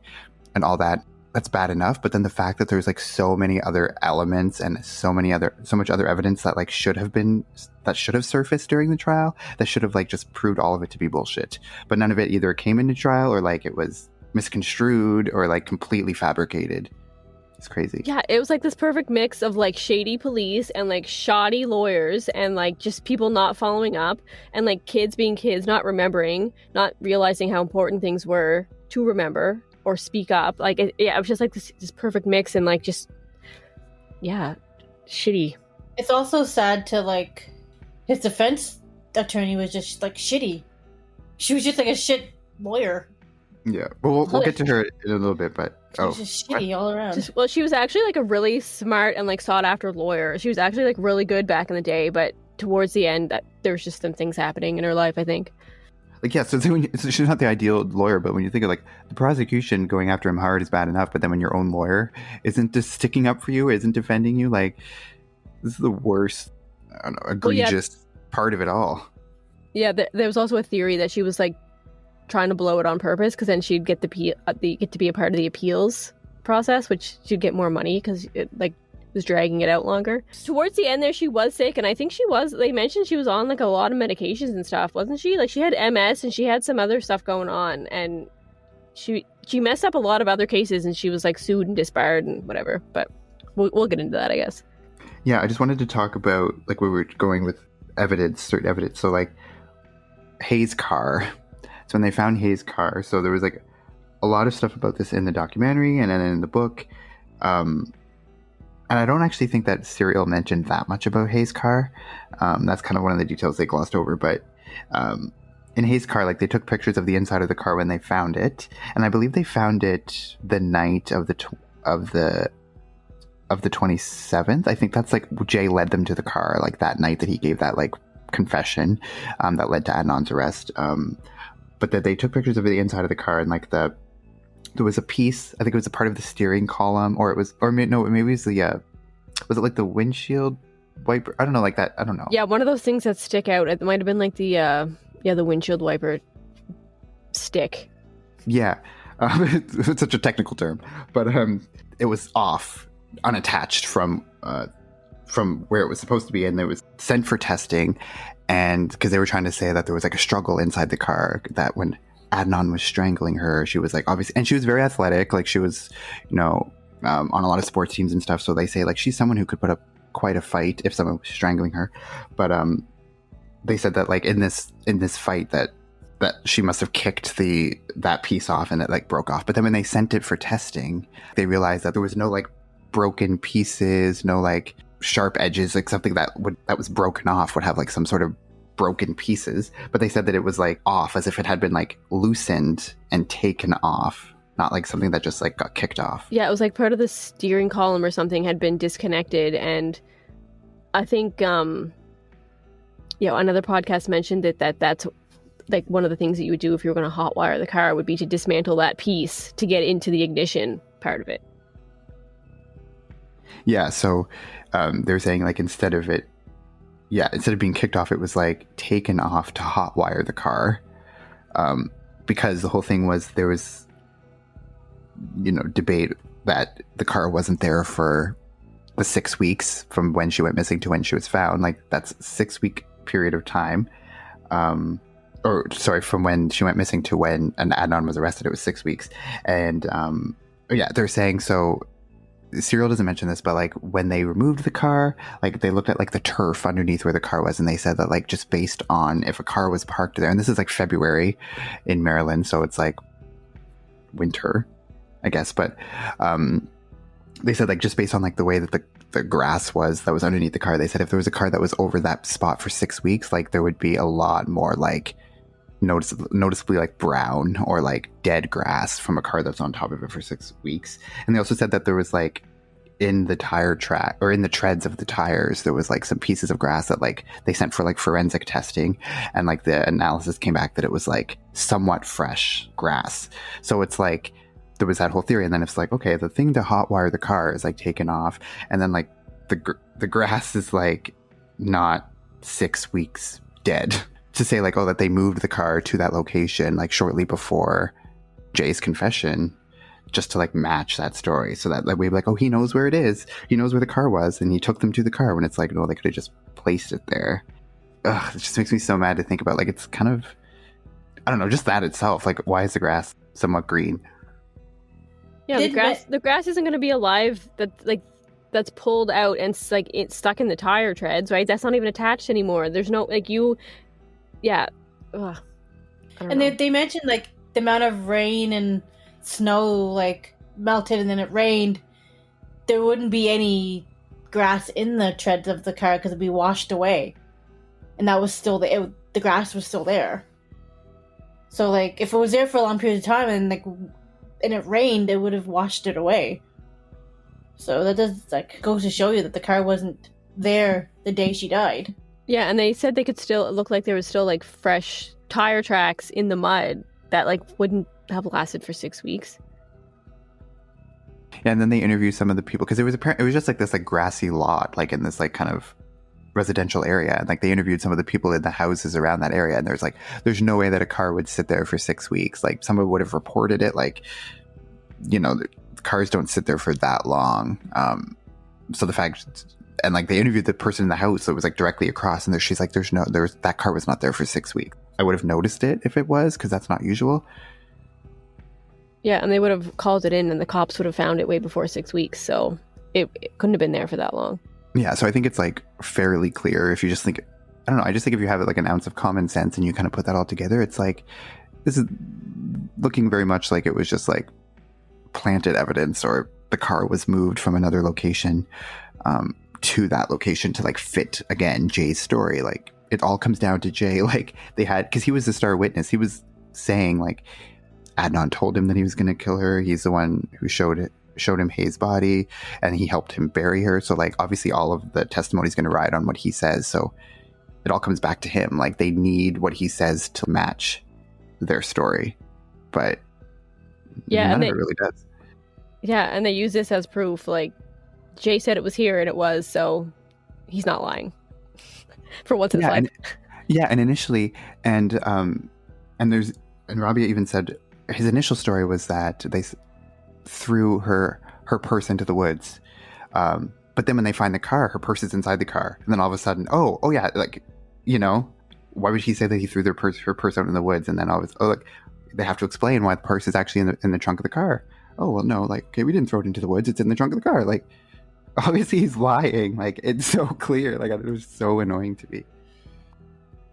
and all that, that's bad enough. But then the fact that there's like so many other elements and so much other evidence that like should have surfaced during the trial, that should have like just proved all of it to be bullshit. But none of it either came into trial or like it was misconstrued or like completely fabricated. It's crazy. Yeah, it was like this perfect mix of like shady police and like shoddy lawyers and like just people not following up and like kids being kids, not remembering, not realizing how important things were to remember or speak up. Like, it was just like this perfect mix and like just, yeah, shitty. It's also sad to like, his defense attorney was just like shitty. She was just like a shit lawyer. Yeah, well, we'll get to her in a little bit, but she's just shitty all around. Well, she was actually like a really smart and like sought after lawyer. She was actually like really good back in the day, but towards the end, there was just some things happening in her life, I think. Like, yeah, so she's not the ideal lawyer, but when you think of like the prosecution going after him hard is bad enough, but then when your own lawyer isn't just sticking up for you, isn't defending you, like this is the worst, I don't know, egregious part of it all. Yeah, there was also a theory that she was like trying to blow it on purpose because then she'd get get to be a part of the appeals process, which she'd get more money because it was was dragging it out longer. Towards the end there, she was sick, and I think they mentioned she was on like a lot of medications and stuff, wasn't she? Like she had MS and she had some other stuff going on, and she messed up a lot of other cases, and she was like sued and disbarred and whatever. But we'll get into that, I guess. Yeah, I just wanted to talk about like where we were going with certain evidence. So like Hae's car. So when they found Hae's car, so there was like a lot of stuff about this in the documentary and then in the book. And I don't actually think that Serial mentioned that much about Hae's car. That's kind of one of the details they glossed over. But in Hae's car, like they took pictures of the inside of the car when they found it, and I believe they found it the night of the 27th. I think that's like Jay led them to the car, like that night that he gave that like confession that led to Adnan's arrest. But that they took pictures of the inside of the car, and like there was a piece, I think it was a part of the steering column, maybe it was the was it like the windshield wiper? I don't know, like that. I don't know. Yeah, one of those things that stick out. It might have been like the windshield wiper stick. Yeah, it's such a technical term, but it was off, unattached from where it was supposed to be, and it was sent for testing. And because they were trying to say that there was like a struggle inside the car, that when Adnan was strangling her, she was like obviously, and she was very athletic, like she was, on a lot of sports teams and stuff. So they say like she's someone who could put up quite a fight if someone was strangling her. But they said that like in this fight that she must have kicked that piece off and it like broke off. But then when they sent it for testing, they realized that there was no like broken pieces, no like sharp edges, like something that was broken off would have like some sort of broken pieces. But they said that it was like off, as if it had been like loosened and taken off, not like something that just like got kicked off. Yeah, it was like part of the steering column or something had been disconnected. And I think another podcast mentioned that's like one of the things that you would do if you were going to hotwire the car would be to dismantle that piece to get into the ignition part of it. Yeah, so they're saying like instead of being kicked off, it was like taken off to hotwire the car, because the whole thing was there was debate that the car wasn't there for the 6 weeks from when she went missing to when she was found. Like that's a 6-week period of time, from when she went missing to when Adnan was arrested, it was 6 weeks. And they're saying, so Serial doesn't mention this, but like when they removed the car, like they looked at like the turf underneath where the car was, and they said that like just based on if a car was parked there, and this is like February in Maryland, so it's like winter, I guess, but they said like just based on like the way that the grass was that was underneath the car, they said if there was a car that was over that spot for 6 weeks, like there would be a lot more like noticeably like brown or like dead grass from a car that's on top of it for 6 weeks. And they also said that there was like in the tire track or in the treads of the tires, there was like some pieces of grass that like they sent for like forensic testing, and like the analysis came back that it was like somewhat fresh grass. So it's like there was that whole theory, and then it's like, okay, the thing to hotwire the car is like taken off, and then like the grass is like not 6 weeks dead. To say like, oh, that they moved the car to that location like shortly before Jay's confession, just to like match that story, so that like we'd be like, oh, he knows where it is, he knows where the car was, and he took them to the car, when it's like, no, they could have just placed it there. Ugh, it just makes me so mad to think about. Like it's kind of, I don't know, just that itself, like why is the grass somewhat green? Yeah, the grass isn't going to be alive. That's pulled out and like it's stuck in the tire treads, right? That's not even attached anymore. There's no like you. Yeah. Ugh. And they mentioned like the amount of rain and snow like melted and then it rained. There wouldn't be any grass in the treads of the car because it'd be washed away. And that was still the grass was still there. So like if it was there for a long period of time and it rained, it would have washed it away. So that does like goes to show you that the car wasn't there the day she died. Yeah, and they said it looked like there was still like fresh tire tracks in the mud that like wouldn't have lasted for 6 weeks. Yeah, and then they interviewed some of the people, because it was just like this like grassy lot, like in this like kind of residential area, and like they interviewed some of the people in the houses around that area, and there's no way that a car would sit there for 6 weeks. Like someone would have reported it, like the cars don't sit there for that long. so the fact, and like they interviewed the person in the house, so it was like directly across, and she's like, that car was not there for 6 weeks. I would have noticed it if it was, because that's not usual. Yeah, and they would have called it in and the cops would have found it way before 6 weeks, so it couldn't have been there for that long. Yeah, so I think it's like fairly clear if you just think, I don't know, I just think if you have like an ounce of common sense and you kind of put that all together, it's like, this is looking very much like it was just like planted evidence, or the car was moved from another location to that location to like fit, again, Jay's story. Like it all comes down to Jay. Like they had, because he was the star witness, he was saying like Adnan told him that he was going to kill her. He's the one who showed him Hae's body, and he helped him bury her. So like obviously all of the testimony is going to ride on what he says. So it all comes back to him. Like they need what he says to match their story, but none of it really does. Yeah, and they use this as proof. Like Jay said it was here, and it was, so he's not lying. For once in his life. And initially, and Rabia even said his initial story was that they threw her purse into the woods, but then when they find the car, her purse is inside the car, and then all of a sudden, oh yeah, like, you know, why would he say that he threw her purse out in the woods? And then look, they have to explain why the purse is actually in the trunk of the car. Oh well, no, like, okay, we didn't throw it into the woods, it's in the trunk of the car. Like obviously he's lying. Like it's so clear. Like it was so annoying to me.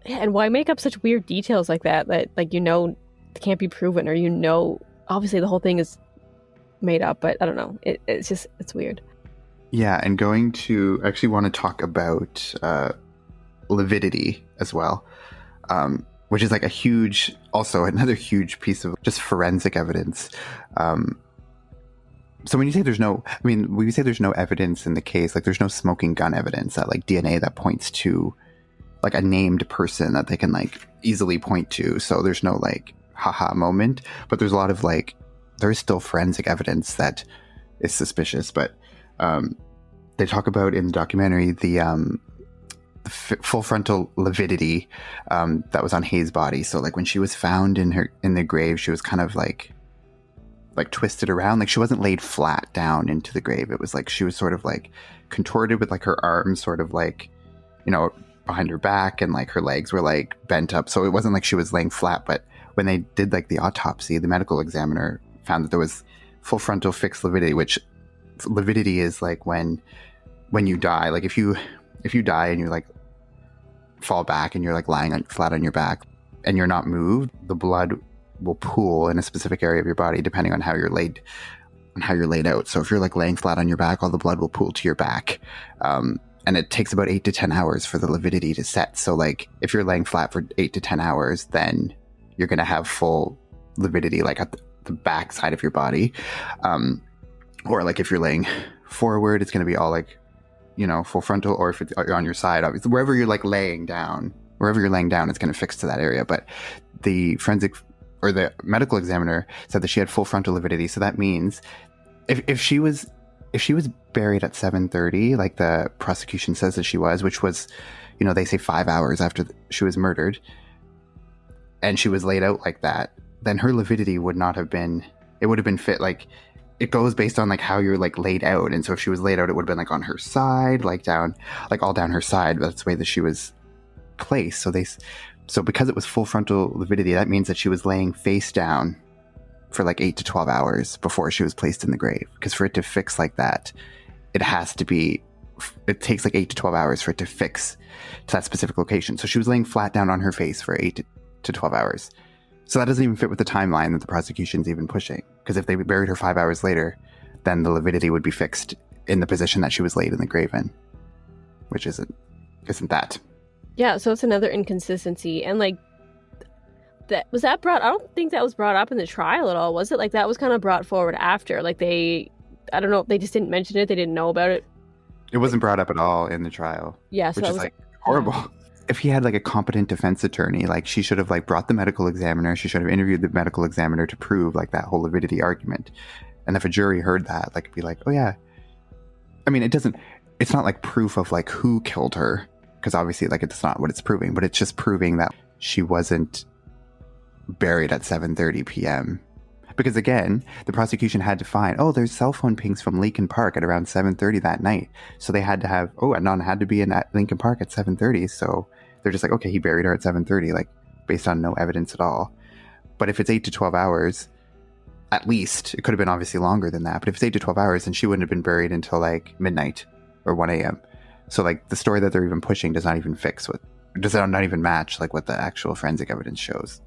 Yeah, and why make up such weird details like that like, you know, can't be proven, or, you know, obviously the whole thing is made up, but I don't know, it's weird. Yeah, and going to actually want to talk about lividity as well, which is like another huge piece of just forensic evidence. So when you say when you say there's no evidence in the case, like there's no smoking gun evidence, that like DNA that points to like a named person that they can like easily point to. So there's no like haha moment, but there's a lot of like, there is still forensic evidence that is suspicious. But they talk about in the documentary the full frontal lividity that was on Hae's body. So like when she was found in the grave, she was kind of like twisted around. Like she wasn't laid flat down into the grave. It was like she was sort of like contorted with like her arms sort of like, you know, behind her back, and like her legs were like bent up. So it wasn't like she was laying flat. But when they did like the autopsy, the medical examiner found that there was full frontal fixed lividity, which lividity is like when you die. Like if you die and you like fall back and you're like lying flat on your back and you're not moved, the blood will pool in a specific area of your body depending on how you're laid out. So if you're like laying flat on your back, all the blood will pool to your back, and it takes about 8 to 10 hours for the lividity to set. So like if you're laying flat for 8 to 10 hours, then you're going to have full lividity like at the back side of your body, or like if you're laying forward, it's going to be all like, you know, full frontal. Or if you're on your side, obviously wherever you're laying down, it's going to fix to that area. But the forensic or the medical examiner said that she had full frontal lividity. So that means if she was buried at 7:30, like the prosecution says that she was, which was, you know, they say 5 hours after she was murdered, and she was laid out like that, then her lividity would not have been, it would have been fit. Like it goes based on like how you're like laid out. And so if she was laid out, it would have been like on her side, like down, like all down her side. That's the way that she was placed. So because it was full frontal lividity, that means that she was laying face down for like 8 to 12 hours before she was placed in the grave. Because for it to fix like that, it takes like 8 to 12 hours for it to fix to that specific location. So she was laying flat down on her face for 8 to 12 hours. So that doesn't even fit with the timeline that the prosecution's even pushing. Because if they buried her 5 hours later, then the lividity would be fixed in the position that she was laid in the grave in, which isn't that. Yeah, so it's another inconsistency. And like, I don't think that was brought up in the trial at all, was it? Like that was kind of brought forward after. Like I don't know, they just didn't mention it, they didn't know about it. It wasn't brought up at all in the trial. Yeah, so which is like horrible. Yeah. If he had like a competent defense attorney, like she should have like brought the medical examiner, she should have interviewed the medical examiner to prove like that whole lividity argument. And if a jury heard that, like it'd be like, oh yeah. I mean, it's not like proof of like who killed her, because obviously like it's not what it's proving, but it's just proving that she wasn't buried at 7:30 p.m. Because again, the prosecution had to find, there's cell phone pings from Lincoln Park at around 7:30 that night. So they had to have, Adnan had to be in Lincoln Park at 7:30. So they're just like, okay, he buried her at 7:30, like based on no evidence at all. But if it's 8 to 12 hours, at least, it could have been obviously longer than that. But if it's 8 to 12 hours, then she wouldn't have been buried until like midnight or 1 a.m. So like the story that they're even pushing does not even not even match like what the actual forensic evidence shows.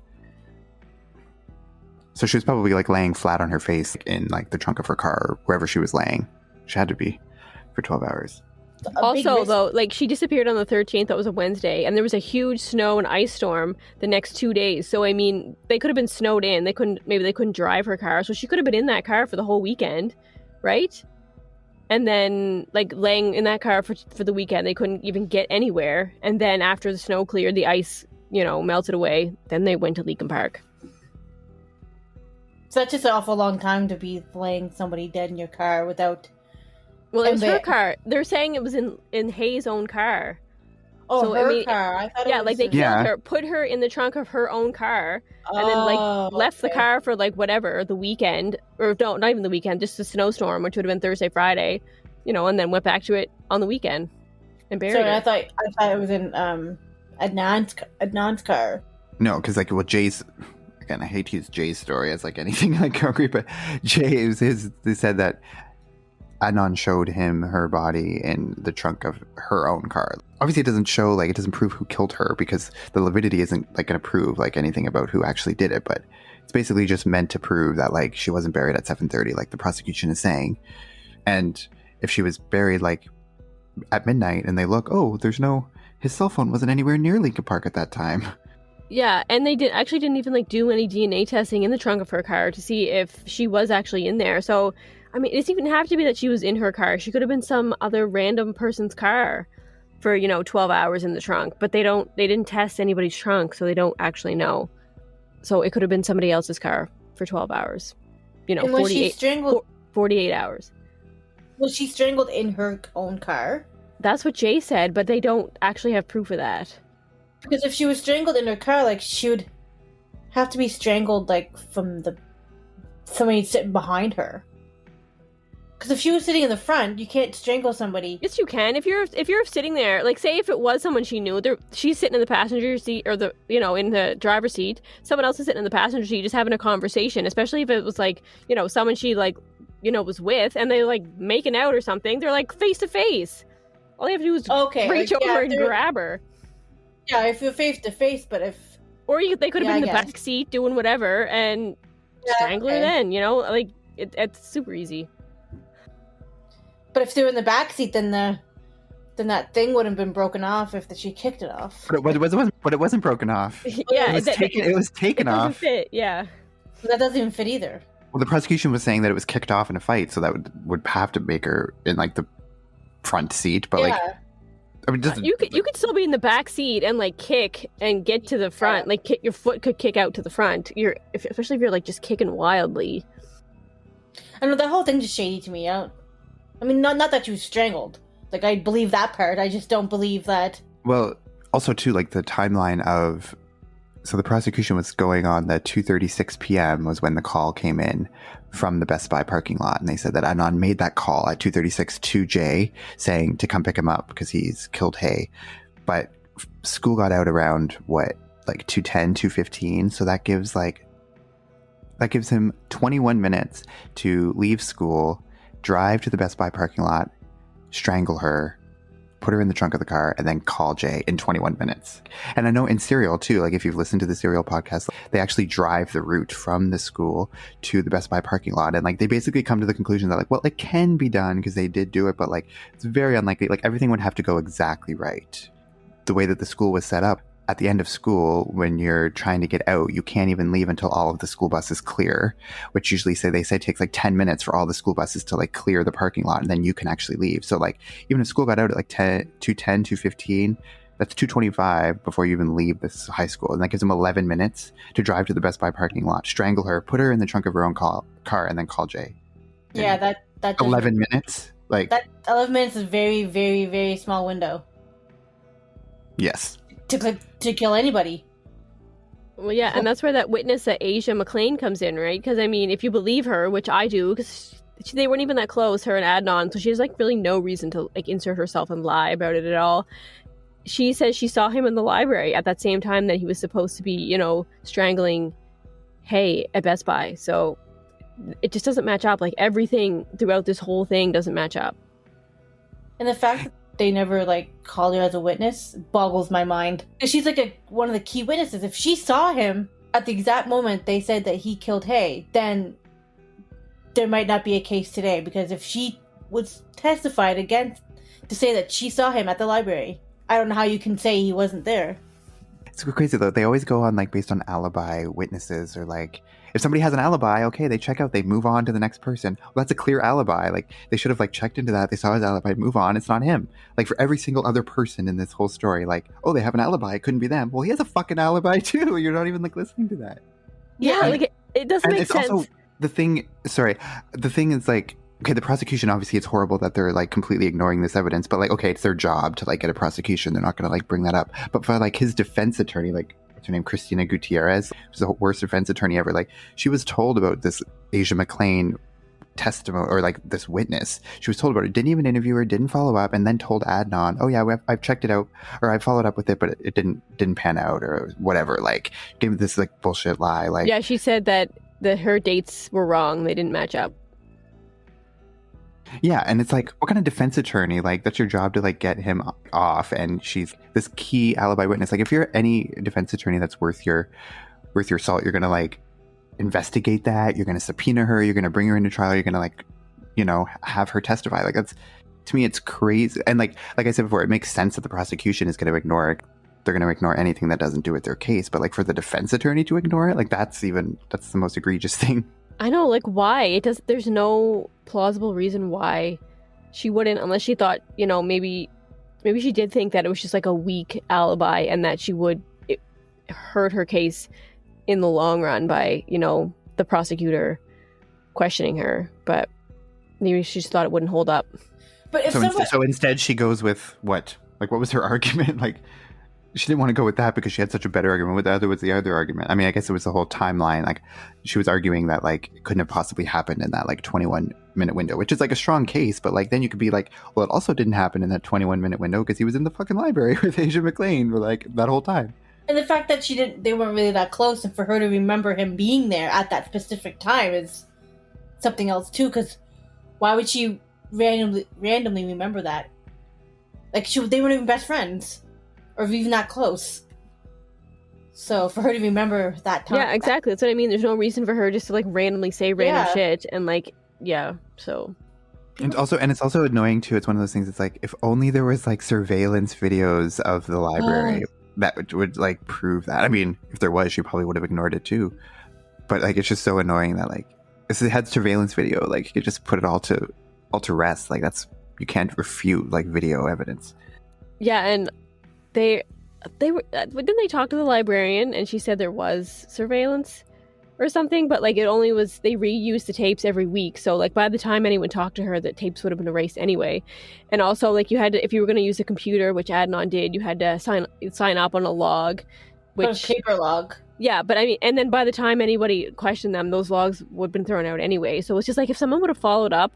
So she was probably like laying flat on her face in like the trunk of her car or wherever she was laying. She had to be for 12 hours. Also, though, like she disappeared on the 13th. That was a Wednesday, and there was a huge snow and ice storm the next 2 days. So I mean, they could have been snowed in. They couldn't drive her car, so she could have been in that car for the whole weekend, right? And then like laying in that car for the weekend, they couldn't even get anywhere. And then after the snow cleared, the ice, melted away. Then they went to Lincoln Park. So that's just an awful long time to be laying somebody dead in your car without. Well, it was her car. They're saying it was in Hae's own car. Oh, so, her car. I thought it was like they killed her, put her in the trunk of her own car, and then like left the car for like whatever the weekend, or no, not even the weekend, just the snowstorm, which would have been Thursday, Friday, and then went back to it on the weekend and buried her. I thought it was in Adnan's car. No, because like Jay's. Again, I hate to use Jay's story as like anything like concrete, but Jay they said that Adnan showed him her body in the trunk of her own car. Obviously, it doesn't prove who killed her because the lividity isn't like going to prove like anything about who actually did it. But it's basically just meant to prove that like she wasn't buried at 7:30, like the prosecution is saying. And if she was buried like at midnight, and they look, his cell phone wasn't anywhere near Lincoln Park at that time. Yeah, and they didn't even like do any DNA testing in the trunk of her car to see if she was actually in there. So, I mean, it doesn't even have to be that she was in her car. She could have been some other random person's car for 12 hours in the trunk. But they didn't test anybody's trunk, so they don't actually know. So it could have been somebody else's car for 12 hours. 48 hours. Was she strangled in her own car? That's what Jay said, but they don't actually have proof of that. Because if she was strangled in her car, like, she would have to be strangled, like, from somebody sitting behind her. Because if she was sitting in the front, you can't strangle somebody. Yes, you can. If you're sitting there, like, say if it was someone she knew, she's sitting in the passenger seat or in the driver's seat. Someone else is sitting in the passenger seat, just having a conversation. Especially if it was like, someone she like, was with, and they like making out or something. They're like face to face. All they have to do is reach over and grab her. Yeah, if you're face to face, but if... Or they could have been in the back seat doing whatever and strangle her then, Like, it's super easy. But if they were in the back seat, then that thing wouldn't have been broken off if she kicked it off. But it wasn't broken off. Yeah, it was taken off. Doesn't fit, yeah. But that doesn't even fit either. Well, the prosecution was saying that it was kicked off in a fight, so that would have to make her in, like, the front seat, but, like... I mean, you could still be in the back seat and like kick and get to the front. Like your foot could kick out to the front. Especially if you're like just kicking wildly. I know that whole thing just shady to me. I mean, not that she was strangled. Like I believe that part. I just don't believe that. Well, also too, like the timeline of. So the prosecution was going on that 2:36 p.m. was when the call came in from the Best Buy parking lot. And they said that Adnan made that call at 2:36 to Jay saying to come pick him up because he's killed Hae. But school got out around, 2:10, 2:15. So that gives him 21 minutes to leave school, drive to the Best Buy parking lot, strangle her, put her in the trunk of the car, and then call Jay in 21 minutes. And I know in Serial, too, like if you've listened to the Serial podcast, they actually drive the route from the school to the Best Buy parking lot. And like they basically come to the conclusion that like, well, it can be done because they did do it, but like it's very unlikely. Like everything would have to go exactly right. The way that the school was set up, at the end of school, when you're trying to get out, you can't even leave until all of the school buses clear, which usually they say takes like 10 minutes for all the school buses to like clear the parking lot, and then you can actually leave. So like even if school got out at like 2:10, 2:15, that's 2:25 before you even leave this high school. And that gives them 11 minutes to drive to the Best Buy parking lot, strangle her, put her in the trunk of her own car, and then call Jay. Yeah, that 11 minutes? Like that 11 minutes is very, very, very small window. Yes. To kill anybody. Well, yeah, and that's where that witness, that Asia McLean, comes in, right? Because, I mean, if you believe her, which I do, because they weren't even that close, her and Adnan, so she has, like, really no reason to, like, insert herself and lie about it at all. She says she saw him in the library at that same time that he was supposed to be, you know, strangling Hae at Best Buy. So it just doesn't match up. Like, everything throughout this whole thing doesn't match up. And the fact that they never, like, called her as a witness boggles my mind. Because she's, like, one of the key witnesses. If she saw him at the exact moment they said that he killed Hae, then there might not be a case today. Because if she was testified against to say that she saw him at the library, I don't know how you can say he wasn't there. It's crazy, though. They always go on, like, based on alibi witnesses, or, like, if somebody has an alibi, okay, they check out, they move on to the next person. Well, that's a clear alibi. Like, they should have, like, checked into that. They saw his alibi, move on. It's not him. Like, for every single other person in this whole story, like, oh, they have an alibi. It couldn't be them. Well, he has a fucking alibi, too. You're not even, like, listening to that. Yeah, like, it doesn't make sense. Also, the thing is, like, okay, the prosecution, obviously it's horrible that they're, like, completely ignoring this evidence, but, like, okay, it's their job to, like, get a prosecution. They're not going to, like, bring that up. But for, like, his defense attorney, like, what's her name, Christina Gutierrez, who's the worst defense attorney ever, like, she was told about this Asia McLean testimony, or, like, this witness. She was told about it, didn't even interview her, didn't follow up, and then told Adnan, oh yeah, I've checked it out, or I followed up with it, but it didn't pan out, or whatever. Like, gave this, like, bullshit lie. Like, yeah, she said that her dates were wrong. They didn't match up. yeah, and it's like, what kind of defense attorney, like, that's your job to, like, get him off, and she's this key alibi witness. Like, if you're any defense attorney that's worth your salt, you're gonna, like, investigate that, you're gonna subpoena her, you're gonna bring her into trial, you're gonna, like, you know, have her testify. Like, that's, to me, it's crazy. And like I said before, it makes sense that the prosecution is going to ignore it. They're going to ignore anything that doesn't do with their case, but, like, for the defense attorney to ignore it, like, that's the most egregious thing. I know, like, why? There's no plausible reason why she wouldn't, unless she thought, you know, maybe she did think that it was just, like, a weak alibi, and that she would hurt her case in the long run by, you know, the prosecutor questioning her. But maybe she just thought it wouldn't hold up. But if So instead she goes with what? Like, what was her argument? Like, she didn't want to go with that because she had such a better argument. What was the other argument? I mean, I guess it was the whole timeline. Like, she was arguing that, like, it couldn't have possibly happened in that, like, 21-minute window, which is, like, a strong case. But, like, then you could be like, well, it also didn't happen in that 21-minute window because he was in the fucking library with Asia McLean for, like, that whole time. And the fact that they weren't really that close, and for her to remember him being there at that specific time is something else too. Because why would she randomly remember that? Like, they weren't even best friends, or even that close. So for her to remember that time, yeah, exactly. That's what I mean. There's no reason for her just to, like, randomly say random shit, and, like, yeah. So. And it's also annoying too. It's one of those things. It's like, if only there was, like, surveillance videos of the library. That would like prove that. I mean, if there was, she probably would have ignored it too. But, like, it's just so annoying that, like, if it had surveillance video, like, you could just put it all to rest. Like, you can't refute, like, video evidence. Yeah, and they were didn't they talk to the librarian, and she said there was surveillance or something, but, like, it only was, they reused the tapes every week, so, like, by the time anyone talked to her, the tapes would have been erased anyway. And also, like, you had to, if you were going to use a computer, which Adnan did, you had to sign up on a log, which paper log. Yeah, but I mean, and then by the time anybody questioned them, those logs would have been thrown out anyway. So it's just like, if someone would have followed up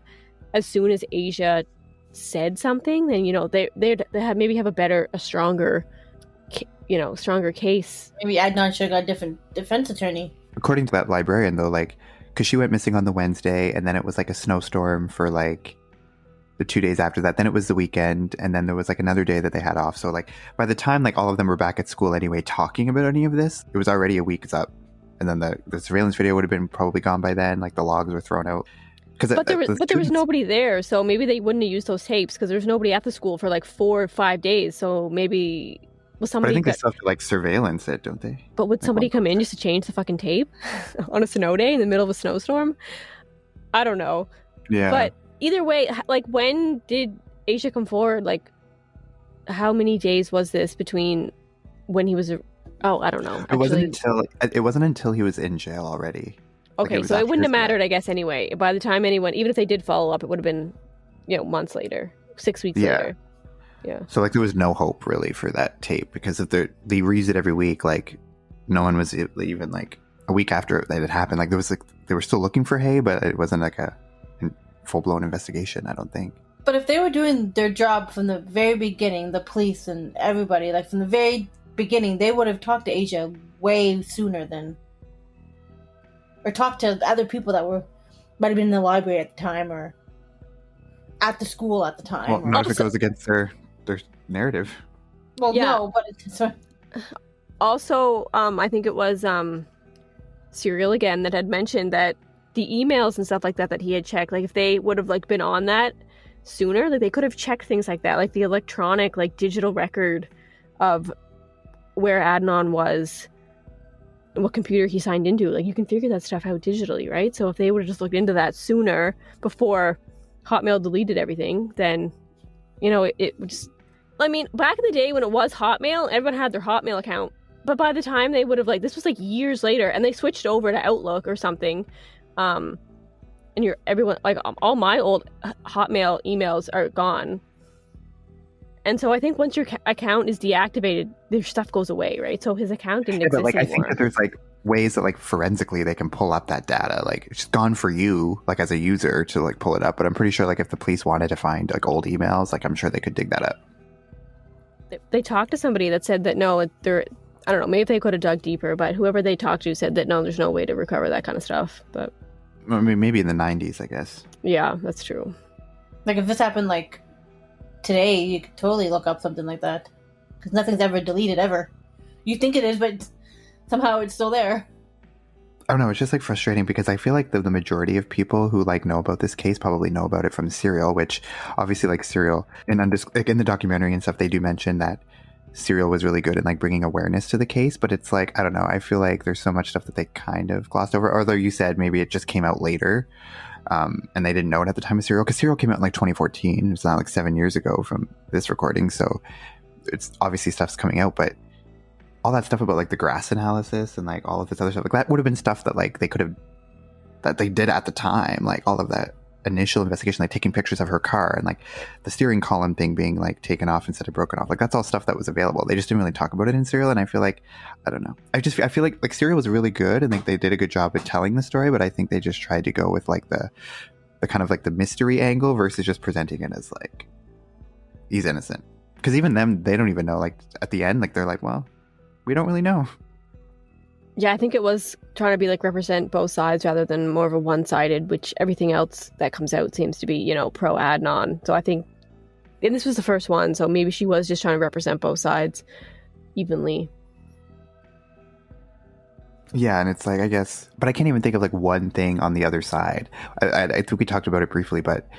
as soon as Asia said something, then, you know, they maybe have a stronger case. Maybe Adnan should have got a different defense attorney. According to that librarian, though, like, because she went missing on the Wednesday, and then it was, like, a snowstorm for, like, the 2 days after that. Then it was the weekend, and then there was, like, another day that they had off. So, like, by the time, like, all of them were back at school anyway talking about any of this, it was already a week's up. And then the surveillance video would have been probably gone by then. Like, the logs were thrown out. But there was nobody there, so maybe they wouldn't have used those tapes because there was nobody at the school for, like, 4 or 5 days. So maybe was somebody. But I think they still have to, like, surveillance it, don't they? But would somebody come in just to change the fucking tape on a snow day in the middle of a snowstorm? I don't know. Yeah. But either way, like, when did Asia come forward? Like, how many days was this between when he was? I don't know. Actually. It wasn't until he was in jail already. Okay, like, so it wouldn't have mattered, I guess, anyway. By the time anyone, even if they did follow up, it would have been, you know, months later, 6 weeks later. Yeah. So, like, there was no hope really for that tape because if they reuse it every week, like, no one was even like a week after it had happened. Like there was like they were still looking for Hae, but it wasn't like a full-blown investigation, I don't think. But if they were doing their job from the very beginning, the police and everybody, like from the very beginning, they would have talked to Asia way sooner than, or talked to other people that might have been in the library at the time or at the school at the time. Well, not if it goes against their narrative. Well, yeah. No, but it's also, I think it was Serial again that had mentioned that the emails and stuff like that he had checked, like if they would have like been on that sooner, like they could have checked things like that, like the electronic, like digital record of where Adnan was and what computer he signed into. Like you can figure that stuff out digitally, right? So if they would have just looked into that sooner before Hotmail deleted everything, then it would just, I mean, back in the day when it was Hotmail, everyone had their Hotmail account, but by the time they would have, like, this was like years later, and they switched over to Outlook or something, and everyone, like, all my old Hotmail emails are gone. And so I think once your account is deactivated, their stuff goes away, right? So his account didn't exist but like anymore. I think that there's like ways that like forensically they can pull up that data. Like it's gone for you, like as a user, to like pull it up. But I'm pretty sure like if the police wanted to find like old emails, like I'm sure they could dig that up. They talked to somebody that said that no, I don't know, maybe they could have dug deeper, but whoever they talked to said that no, there's no way to recover that kind of stuff. But I mean, maybe in the 90s, I guess. Yeah, that's true. Like if this happened like today, you could totally look up something like that because nothing's ever deleted ever. You think it is, but somehow it's still there. I don't know. It's just like frustrating because I feel like the majority of people who like know about this case probably know about it from Serial, which obviously like Serial and like in the documentary and stuff, they do mention that Serial was really good in like bringing awareness to the case. But it's like, I don't know. I feel like there's so much stuff that they kind of glossed over. Although you said maybe it just came out later and they didn't know it at the time of Serial, because Serial came out in like 2014. It's not like 7 years ago from this recording. So it's obviously stuff's coming out, but all that stuff about like the grass analysis and like all of this other stuff, like that would have been stuff that like they could have, that they did at the time, like all of that initial investigation, like taking pictures of her car and like the steering column thing being like taken off instead of broken off, like that's all stuff that was available. They just didn't really talk about it in Serial. And I feel like, I don't know, I feel like Serial was really good and like they did a good job at telling the story, but I think they just tried to go with like the kind of like the mystery angle versus just presenting it as like he's innocent, because even them, they don't even know, like at the end, like they're like, well, we don't really know. Yeah, I think it was trying to be like represent both sides rather than more of a one-sided, which everything else that comes out seems to be, pro Adnan. So I think, and this was the first one, so maybe she was just trying to represent both sides evenly. Yeah, and it's like, I guess, but I can't even think of like one thing on the other side. I think we talked about it briefly, but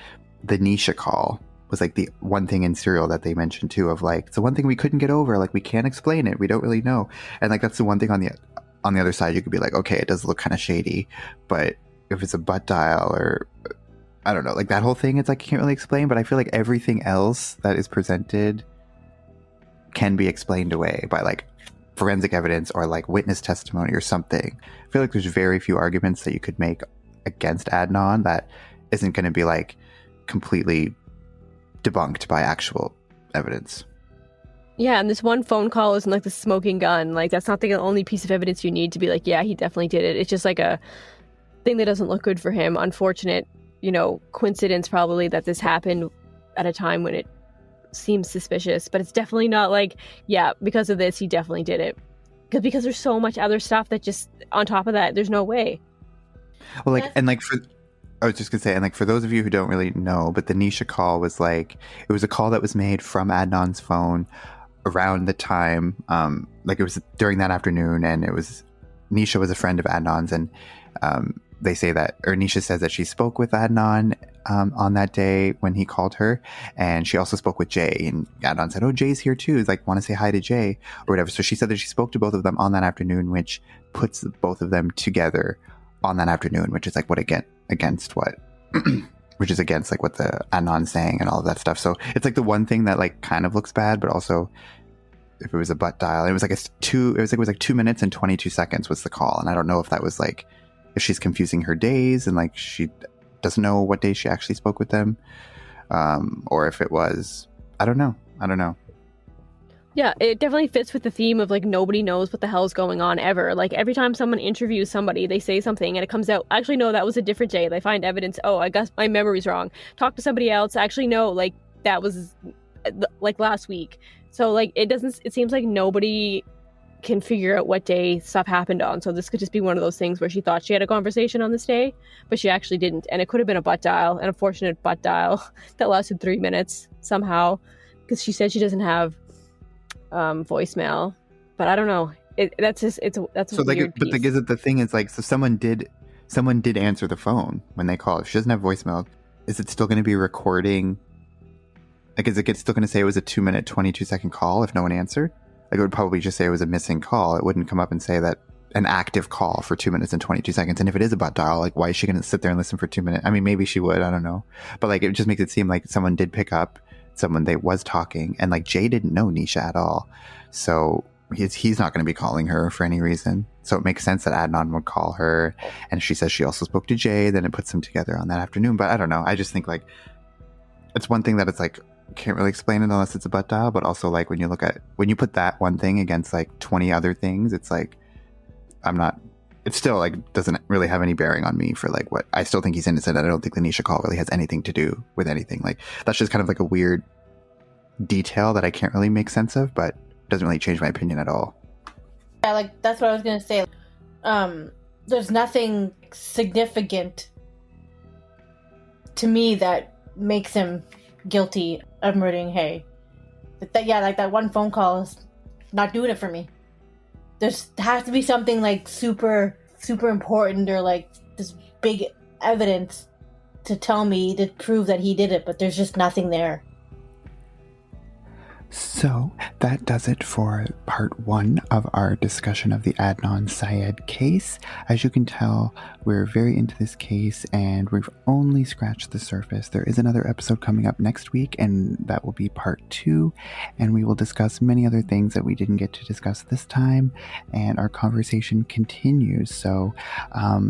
the Nisha call was like the one thing in Serial that they mentioned too, of like, it's the one thing we couldn't get over, like we can't explain it, we don't really know. And like that's the one thing on the other side you could be like, okay, it does look kind of shady, but if it's a butt dial or I don't know, like that whole thing, it's like you can't really explain. But I feel like everything else that is presented can be explained away by like forensic evidence or like witness testimony or something. I feel like there's very few arguments that you could make against Adnan that isn't going to be like completely debunked by actual evidence. Yeah, and this one phone call isn't like the smoking gun. Like that's not the only piece of evidence you need to be like, yeah, he definitely did it. It's just like a thing that doesn't look good for him. Unfortunate, coincidence probably that this happened at a time when it seems suspicious, but it's definitely not like, yeah, because of this, he definitely did it. Because there's so much other stuff that just on top of that, there's no way. Well, like, and like I was just gonna say, and like for those of you who don't really know, but the Nisha call was like, it was a call that was made from Adnan's phone around the time, like it was during that afternoon, and it was, Nisha was a friend of Adnan's, and they say that, or Nisha says that she spoke with Adnan on that day when he called her, and she also spoke with Jay, and Adnan said, oh, Jay's here too, he's like, want to say hi to Jay or whatever. So she said that she spoke to both of them on that afternoon, which puts both of them together on that afternoon, which is like what against what which is against like what the Adnan's saying and all of that stuff. So it's like the one thing that like kind of looks bad, but also if it was a butt dial, it was like 2 minutes and 22 seconds was the call, and I don't know if that was like if she's confusing her days and like she doesn't know what day she actually spoke with them, or if it was, I don't know. Yeah, it definitely fits with the theme of like nobody knows what the hell's going on ever. Like every time someone interviews somebody, they say something and it comes out, actually no, that was a different day. They find evidence, oh, I guess my memory's wrong. Talk to somebody else, actually no, like that was like last week. So like it seems like nobody can figure out what day stuff happened on. So this could just be one of those things where she thought she had a conversation on this day, but she actually didn't. And it could have been a butt dial, an unfortunate butt dial that lasted 3 minutes somehow, because she said she doesn't have voicemail, but I don't know. That's so a like, weird but piece. the thing is, like, so someone did answer the phone when they called. If she doesn't have voicemail, is it still going to be recording? Like, is it still going to say it was a 2-minute 22-second call if no one answered? Like, it would probably just say it was a missing call. It wouldn't come up and say that an active call for 2 minutes and 22 seconds. And if it is a butt dial, like, why is she going to sit there and listen for 2 minutes? I mean, maybe she would. I don't know. But like, it just makes it seem like someone did pick up, someone they was talking, and like Jay didn't know Nisha at all. So he's not going to be calling her for any reason. So it makes sense that Adnan would call her. And she says she also spoke to Jay. Then it puts them together on that afternoon. But I don't know. I just think like it's one thing that it's like, can't really explain it unless it's a butt dial. But also like when you put that one thing against like 20 other things, it's like, it still like doesn't really have any bearing on me for like what I still think he's innocent. And I don't think the Nisha call really has anything to do with anything. Like that's just kind of like a weird detail that I can't really make sense of, but doesn't really change my opinion at all. Yeah, like that's what I was gonna say. There's nothing significant to me that makes him guilty of murdering Hae. Like that one phone call is not doing it for me. There has to be something like super important or like this big evidence to tell me to prove that he did it, but there's just nothing there. So that does it for part 1 of our discussion of the Adnan Syed case. As you can tell, we're very into this case and we've only scratched the surface. There is another episode coming up next week, and that will be part 2, and we will discuss many other things that we didn't get to discuss this time, and our conversation continues. So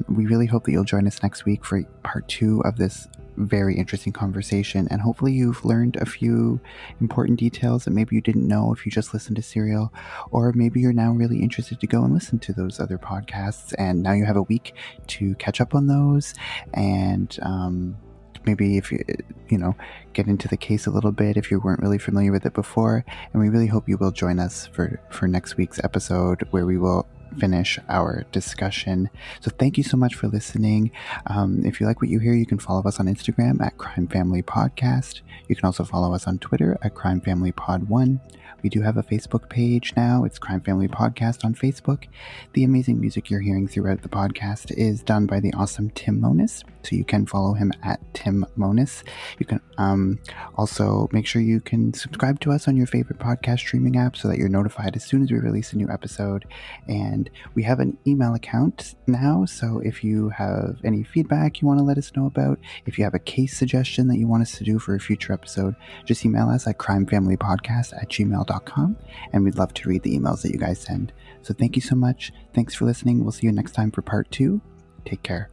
we really hope that you'll join us next week for part 2 of this very interesting conversation, and hopefully you've learned a few important details that maybe you didn't know if you just listened to Serial, or maybe you're now really interested to go and listen to those other podcasts, and now you have a week to catch up on those, and maybe if you know, get into the case a little bit if you weren't really familiar with it before. And we really hope you will join us for next week's episode, where we will finish our discussion. So thank you so much for listening. If you like what you hear, you can follow us on Instagram at Crime Family Podcast. You can also follow us on Twitter at Crime Family Pod 1. We do have a Facebook page now. It's Crime Family Podcast on Facebook. The amazing music you're hearing throughout the podcast is done by the awesome Tim Monis, so you can follow him at Tim Monis. You can also make sure you can subscribe to us on your favorite podcast streaming app so that you're notified as soon as we release a new episode. And we have an email account now, so if you have any feedback you want to let us know about, if you have a case suggestion that you want us to do for a future episode, just email us at crimefamilypodcast@gmail.com, and we'd love to read the emails that you guys send. So thank you so much. Thanks for listening. We'll see you next time for part 2. Take care.